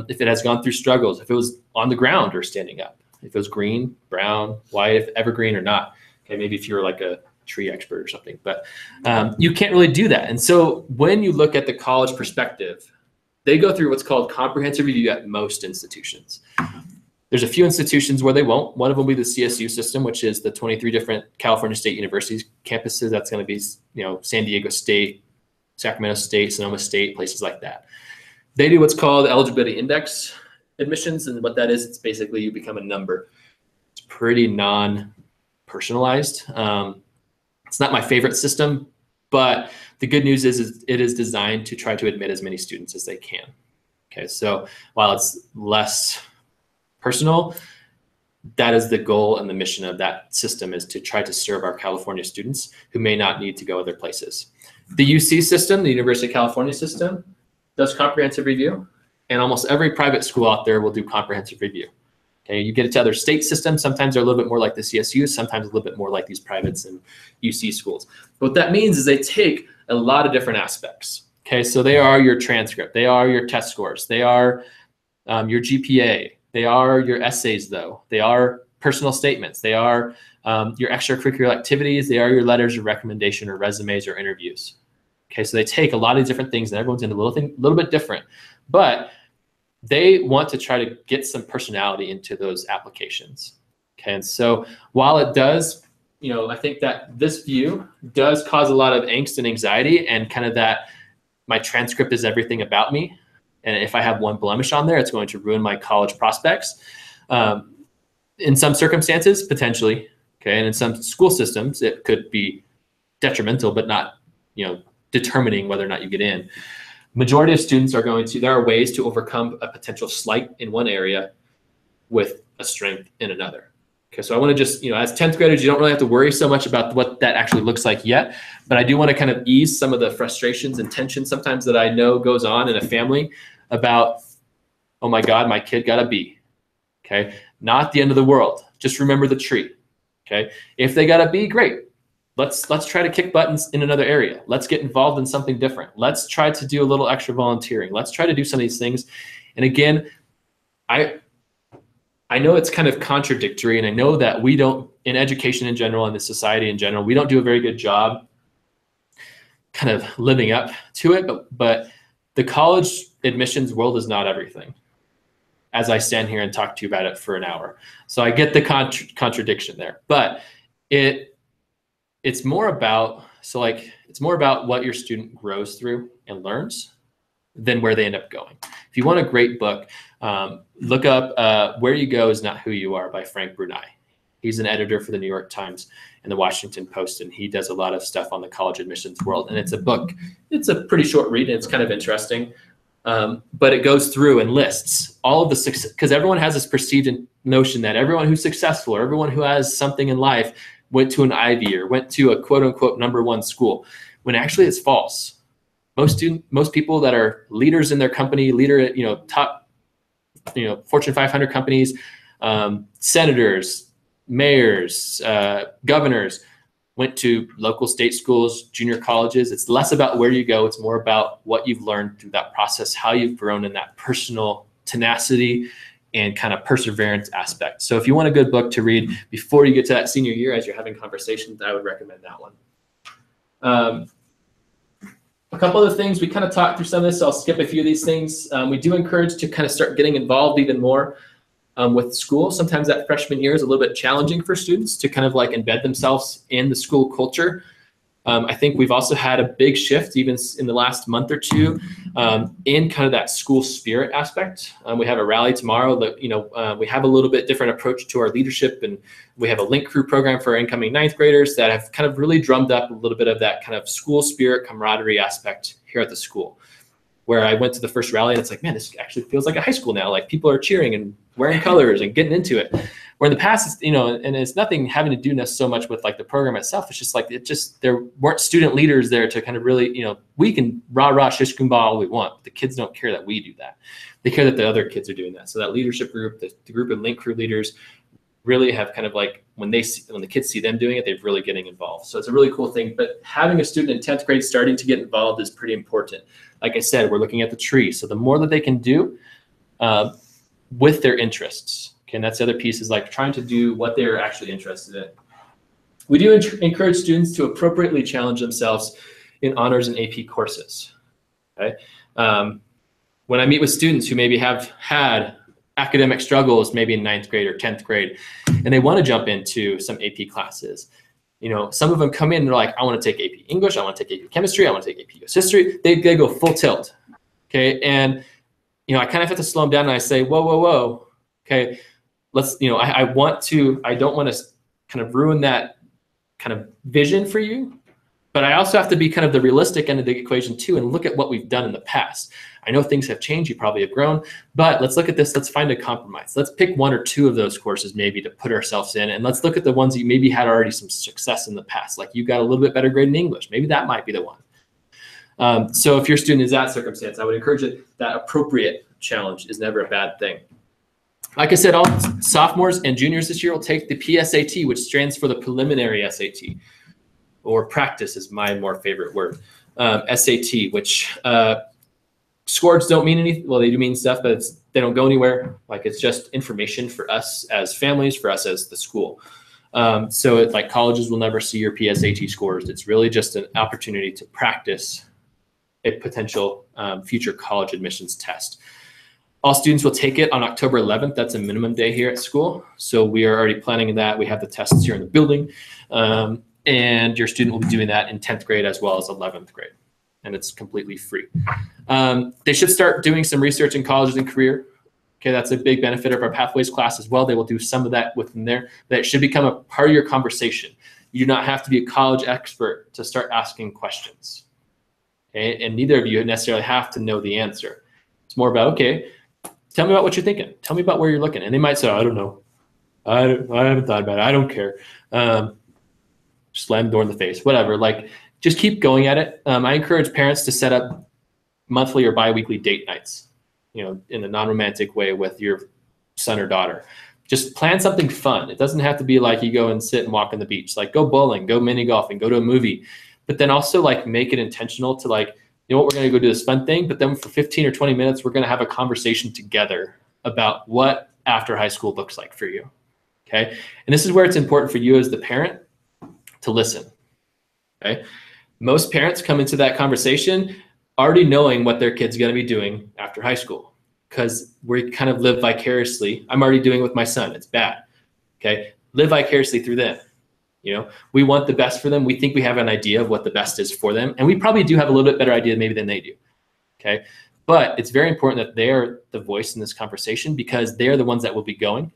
If it has gone through struggles, if it was on the ground or standing up, if it was green, brown, white, if evergreen or not. Okay, maybe if you're like a tree expert or something, but you can't really do that. And so when you look at the college perspective, they go through what's called comprehensive review at most institutions. There's a few institutions where they won't. One of them will be the CSU system, which is the 23 different California State Universities campuses. That's going to be, San Diego State, Sacramento State, Sonoma State, places like that. They do what's called eligibility index admissions, and what that is, it's basically you become a number. It's pretty non-personalized. It's not my favorite system, but the good news is it is designed to try to admit as many students as they can. Okay, so while it's less personal, that is the goal and the mission of that system, is to try to serve our California students who may not need to go other places. The UC system, the University of California system, does comprehensive review, and almost every private school out there will do comprehensive review. Okay, you get it to other state systems. Sometimes they're a little bit more like the CSU, sometimes a little bit more like these privates and UC schools. What that means is they take a lot of different aspects. Okay, so they are your transcript, they are your test scores, they are your GPA, they are your essays, though. They are personal statements. They are your extracurricular activities. They are your letters of recommendation or resumes or interviews. Okay, so they take a lot of these different things, and everyone's in a little bit different. But they want to try to get some personality into those applications. Okay, and so while it does, I think that this view does cause a lot of angst and anxiety, and kind of that my transcript is everything about me. And if I have one blemish on there, it's going to ruin my college prospects. In some circumstances, potentially, okay, and in some school systems, it could be detrimental, but not, determining whether or not you get in. Majority of students are there are ways to overcome a potential slight in one area with a strength in another. Okay, so I want to just, as 10th graders, you don't really have to worry so much about what that actually looks like yet, but I do want to kind of ease some of the frustrations and tension sometimes that I know goes on in a family about, oh my God, my kid got a B. Okay, not the end of the world. Just remember the tree. Okay, if they got a B, great. Let's try to kick buttons in another area. Let's get involved in something different. Let's try to do a little extra volunteering. Let's try to do some of these things. And again, I know it's kind of contradictory, and I know that we don't, in education in general and the society in general, we don't do a very good job kind of living up to it, but the college admissions world is not everything, as I stand here and talk to you about it for an hour. So I get the contradiction there, but it's more about, it's more about what your student grows through and learns than where they end up going. If you want a great book, look up Where You Go Is Not Who You Are by Frank Brunei. He's an editor for the New York Times and the Washington Post, and he does a lot of stuff on the college admissions world. And it's a book. It's a pretty short read, and it's kind of interesting. But it goes through and lists all of the success, because everyone has this perceived notion that everyone who's successful or everyone who has something in life went to an Ivy or went to a quote unquote #1 school, when actually it's false. Most people that are leaders in their company, top, Fortune 500 companies, senators, mayors, governors, went to local state schools, junior colleges. It's less about where you go. It's more about what you've learned through that process, how you've grown in that personal tenacity and kind of perseverance aspect. So if you want a good book to read before you get to that senior year as you're having conversations, I would recommend that one. A couple of things, we kind of talked through some of this, so I'll skip a few of these things. We do encourage to kind of start getting involved even more. with school. Sometimes that freshman year is a little bit challenging for students to kind of like embed themselves in the school culture. I think we've also had a big shift even in the last month or two in kind of that school spirit aspect. We have a rally tomorrow that, we have a little bit different approach to our leadership, and we have a link crew program for our incoming 9th graders that have kind of really drummed up a little bit of that kind of school spirit camaraderie aspect here at the school. Where I went to the first rally and it's like, man, this actually feels like a high school now. Like people are cheering and wearing colors and getting into it. Where in the past, it's, and it's nothing having to do so much with like the program itself. It's just like, there weren't student leaders there to kind of really, we can rah shish kumbah all we want, but the kids don't care that we do that. They care that the other kids are doing that. So that leadership group, the group of link crew leaders really have kind of like, when the kids see them doing it, they're really getting involved. So it's a really cool thing, but having a student in 10th grade starting to get involved is pretty important. Like I said, we're looking at the tree. So the more that they can do with their interests, okay, and that's the other piece, is like trying to do what they're actually interested in. We do encourage students to appropriately challenge themselves in honors and AP courses, okay? When I meet with students who maybe have had academic struggles, maybe in 9th grade or 10th grade, and they want to jump into some AP classes, some of them come in and they're like, I want to take AP English, I want to take AP Chemistry, I want to take AP US History. They go full tilt, okay? And, I kind of have to slow them down and I say, whoa, okay, let's, I don't want to kind of ruin that kind of vision for you, but I also have to be kind of the realistic end of the equation too and look at what we've done in the past. I know things have changed, you probably have grown, but let's look at this, let's find a compromise. Let's pick 1 or 2 of those courses maybe to put ourselves in, and let's look at the ones that you maybe had already some success in the past, like you got a little bit better grade in English. Maybe that might be the one. So if your student is that circumstance, I would encourage it. That appropriate challenge is never a bad thing. Like I said, all sophomores and juniors this year will take the PSAT, which stands for the preliminary SAT, or practice is my more favorite word. SAT, which scores don't mean anything. Well, they do mean stuff, but they don't go anywhere. Like it's just information for us as families, for us as the school. So it's like colleges will never see your PSAT scores. It's really just an opportunity to practice a potential future college admissions test. All students will take it on October 11th. That's a minimum day here at school. So we are already planning that. We have the tests here in the building. And your student will be doing that in 10th grade as well as 11th grade. And it's completely free. They should start doing some research in colleges and career. Okay, that's a big benefit of our Pathways class as well. They will do some of that within there. That should become a part of your conversation. You do not have to be a college expert to start asking questions. Okay, and neither of you necessarily have to know the answer. It's more about, okay, tell me about what you're thinking. Tell me about where you're looking. And they might say, I don't know. I haven't thought about it. I don't care. Slam the door in the face, whatever. Like, just keep going at it. I encourage parents to set up monthly or bi-weekly date nights, in a non-romantic way with your son or daughter. Just plan something fun. It doesn't have to be like you go and sit and walk on the beach. Like go bowling, go mini golfing, go to a movie. But then also like make it intentional to like, we're going to go do this fun thing, but then for 15 or 20 minutes, we're going to have a conversation together about what after high school looks like for you. Okay. And this is where it's important for you as the parent to listen. Okay. Most parents come into that conversation already knowing what their kid's going to be doing after high school, because we kind of live vicariously. I'm already doing it with my son. It's bad. Okay. Live vicariously through them. We want the best for them. We think we have an idea of what the best is for them. And we probably do have a little bit better idea maybe than they do. Okay. But it's very important that they are the voice in this conversation, because they're the ones that will be going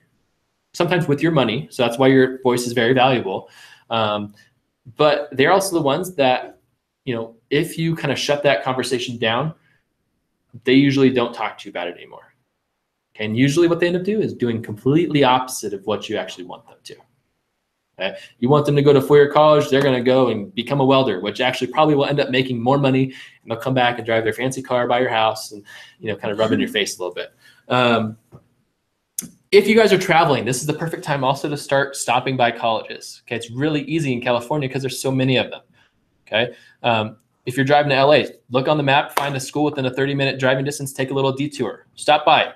sometimes with your money. So that's why your voice is very valuable. But they're also the ones that, if you kind of shut that conversation down, they usually don't talk to you about it anymore. Okay. And usually what they end up doing is doing completely opposite of what you actually want them to. Okay. You want them to go to four-year college, they're going to go and become a welder, which actually probably will end up making more money, and they'll come back and drive their fancy car by your house and, kind of rub in your face a little bit. If you guys are traveling, this is the perfect time also to start stopping by colleges. Okay. It's really easy in California because there's so many of them. Okay. If you're driving to LA, look on the map, find a school within a 30-minute driving distance, take a little detour, stop by.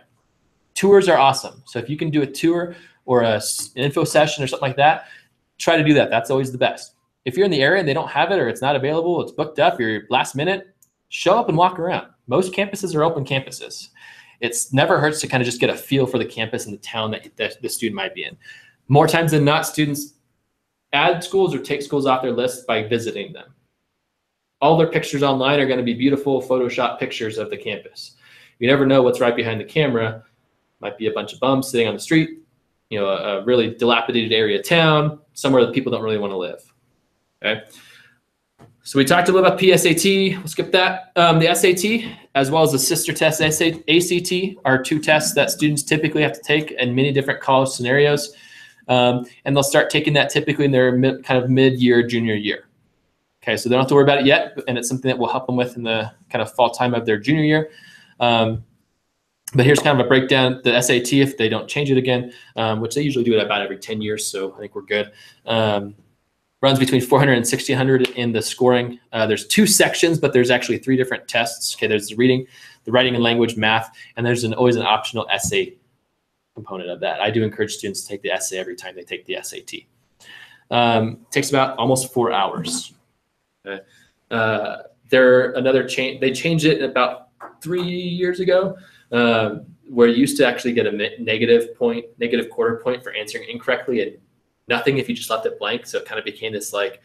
Tours are awesome. So if you can do a tour or an info session or something like that, try to do that. That's always the best. If you're in the area and they don't have it, or it's not available, it's booked up, you're last minute, show up and walk around. Most campuses are open campuses. It's never hurts to kind of just get a feel for the campus and the town that the student might be in. More times than not, students add schools or take schools off their list by visiting them. All their pictures online are going to be beautiful Photoshop pictures of the campus. You never know what's right behind the camera. Might be a bunch of bums sitting on the street, you know, a really dilapidated area of town, somewhere that people don't really want to live. Okay. So we talked a little about PSAT. We'll skip that. The SAT, as well as the sister test ACT, are two tests that students typically have to take in many different college scenarios. And they'll start taking that typically in their kind of mid-year, junior year. Okay, so they don't have to worry about it yet, and it's something that we'll help them with in the kind of fall time of their junior year. But here's kind of a breakdown. The SAT, if they don't change it again, which they usually do it about every 10 years, so I think we're good. Runs between 400 and 1600 in the scoring. There's two sections, but there's actually three different tests. Okay, there's the reading, the writing and language, math, and there's always an optional essay component of that. I do encourage students to take the essay every time they take the SAT. Takes about almost 4 hours. Okay. They changed it about 3 years ago, where you used to actually get a negative quarter point for answering incorrectly and nothing if you just left it blank. So it kind of became this like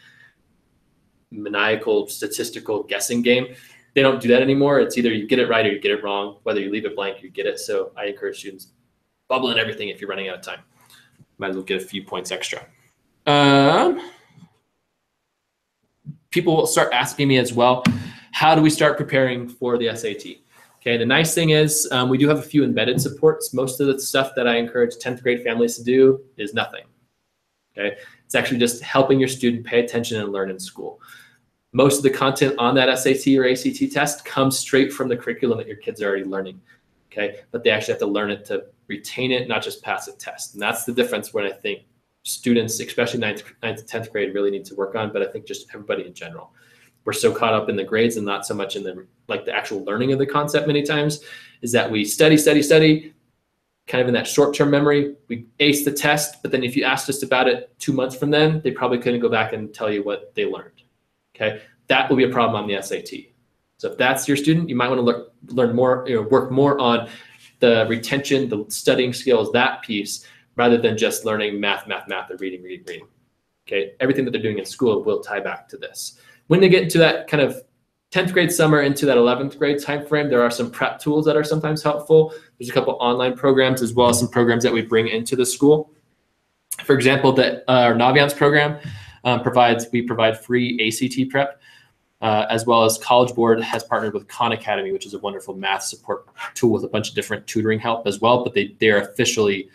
maniacal statistical guessing game. They don't do that anymore. It's either you get it right or you get it wrong. Whether you leave it blank, you get it. So I encourage students, bubble in everything if you're running out of time. Might as well get a few points extra. People will start asking me as well, how do we start preparing for the SAT? Okay, the nice thing is we do have a few embedded supports. Most of the stuff that I encourage 10th grade families to do is nothing. Okay, it's actually just helping your student pay attention and learn in school. Most of the content on that SAT or ACT test comes straight from the curriculum that your kids are already learning. Okay, but they actually have to learn it to retain it, not just pass a test. And that's the difference when I think students, especially 9th to 10th grade, really need to work on, but I think just everybody in general. We're so caught up in the grades and not so much in the actual learning of the concept many times, is that we study, kind of in that short-term memory. We ace the test, but then if you asked us about it 2 months from then, they probably couldn't go back and tell you what they learned. Okay, that will be a problem on the SAT. So if that's your student, you might want to learn more, work more on the retention, the studying skills, that piece, rather than just learning math, or reading. Okay, everything that they're doing in school will tie back to this. When they get into that kind of 10th grade summer into that 11th grade timeframe, there are some prep tools that are sometimes helpful. There's a couple online programs as well as some programs that we bring into the school. For example, our Naviance program we provide free ACT prep, as well as College Board has partnered with Khan Academy, which is a wonderful math support tool with a bunch of different tutoring help as well, but they are officially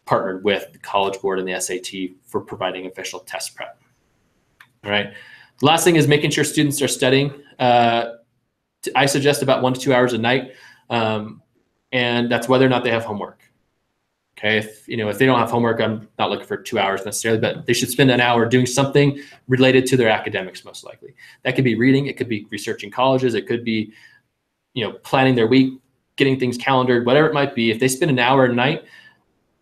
partnered with the College Board and the SAT for providing official test prep. All right. The last thing is making sure students are studying. I suggest about 1 to 2 hours a night, and that's whether or not they have homework. Okay, if they don't have homework, I'm not looking for 2 hours necessarily, but they should spend an hour doing something related to their academics, most likely. That could be reading, it could be researching colleges, it could be planning their week, getting things calendared, whatever it might be. If they spend an hour a night,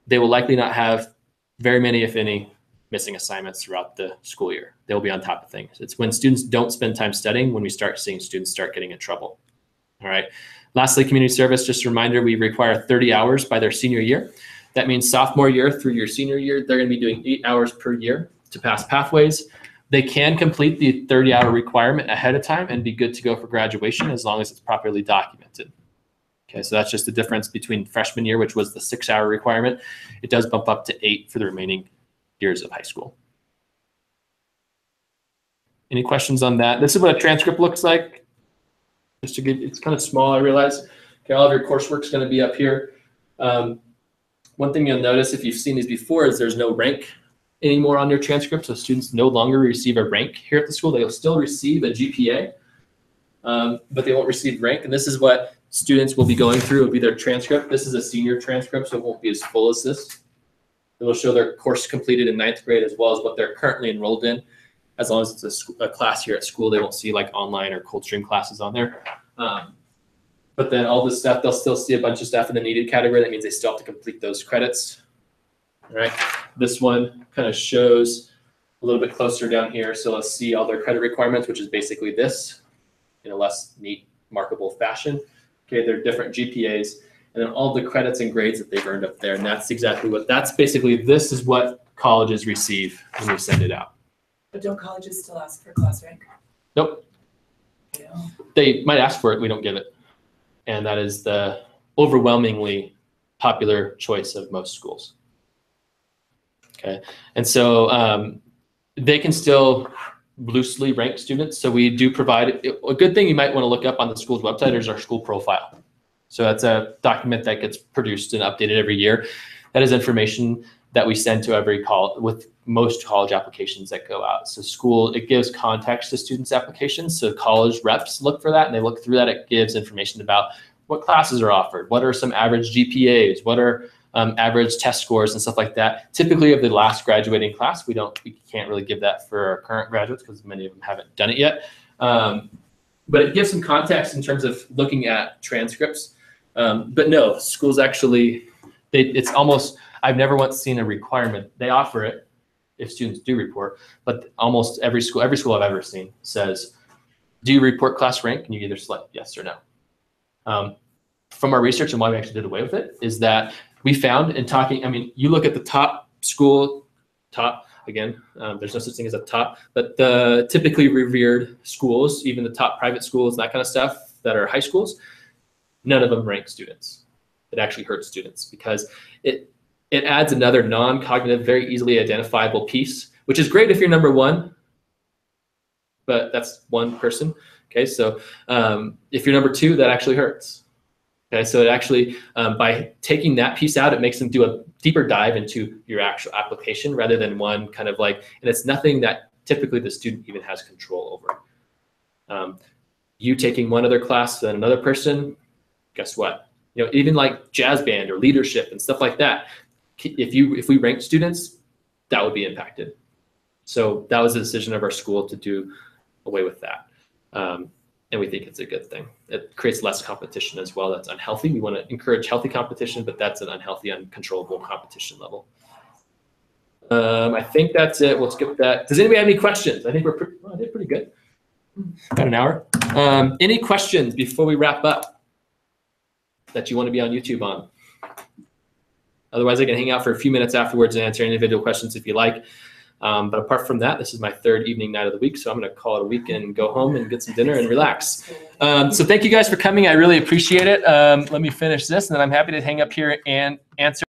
they will likely not have very many, if any, missing assignments throughout the school year. They'll be on top of things. It's when students don't spend time studying when we start seeing students start getting in trouble. All right. Lastly, community service, just a reminder, we require 30 hours by their senior year. That means sophomore year through your senior year, they're going to be doing 8 hours per year to pass pathways. They can complete the 30-hour requirement ahead of time and be good to go for graduation as long as it's properly documented. Okay, so that's just the difference between freshman year, which was the 6-hour requirement. It does bump up to 8 for the remaining years of high school. Any questions on that? This is what a transcript looks like. Just to give, it's kind of small, I realize. Okay, all of your coursework is going to be up here. One thing you'll notice if you've seen these before is there's no rank anymore on your transcript. So students no longer receive a rank here at the school. They'll still receive a GPA, but they won't receive rank. And this is what students will be going through. It'll be their transcript. This is a senior transcript, so it won't be as full as this. It will show their course completed in 9th grade as well as what they're currently enrolled in. As long as it's a class here at school, they won't see like online or cold stream classes on there. But then all this stuff, they'll still see a bunch of stuff in the needed category. That means they still have to complete those credits. All right. This one kind of shows a little bit closer down here. So let's see all their credit requirements, which is basically this in a less neat, markable fashion. Okay, their different GPAs, and then all the credits and grades that they've earned up there. And that's exactly this is what colleges receive when we send it out. But don't colleges still ask for class rank? Nope. Yeah. They might ask for it, we don't give it. And that is the overwhelmingly popular choice of most schools. Okay, and so they can still loosely rank students. So we do provide, a good thing you might want to look up on the school's website is our school profile. So that's a document that gets produced and updated every year. That is information that we send to every college, with most college applications that go out. So school, it gives context to students' applications. So college reps look for that, and they look through that. It gives information about what classes are offered, what are some average GPAs, what are average test scores and stuff like that. Typically of the last graduating class, we can't really give that for our current graduates because many of them haven't done it yet. But it gives some context in terms of looking at transcripts. But no, schools actually, it's almost, I've never once seen a requirement. They offer it if students do report, but almost every school I've ever seen says, do you report class rank? And you either select yes or no. From our research and why we actually did away with it is that we found in talking, I mean, you look at the top school, again, there's no such thing as a top, but the typically revered schools, even the top private schools, that kind of stuff that are high schools, none of them rank students. It actually hurts students because it adds another non-cognitive, very easily identifiable piece, which is great if you're number one, but that's one person. Okay, so if you're number two, that actually hurts. Okay, so it actually, by taking that piece out, it makes them do a deeper dive into your actual application rather than one kind of like, and it's nothing that typically the student even has control over. You taking one other class than another person, guess what? You know, even like jazz band or leadership and stuff like that, if we rank students, that would be impacted. So that was a decision of our school to do away with that. And we think it's a good thing. It creates less competition as well. That's unhealthy. We want to encourage healthy competition, but that's an unhealthy, uncontrollable competition level. I think that's it. We'll skip that. Does anybody have any questions? I think I did pretty good. About an hour. Any questions before we wrap up that you want to be on YouTube on? Otherwise, I can hang out for a few minutes afterwards and answer individual questions if you like. But apart from that, this is my third evening night of the week, so I'm going to call it a week and go home and get some dinner and relax. So thank you guys for coming. I really appreciate it. Let me finish this, and then I'm happy to hang up here and answer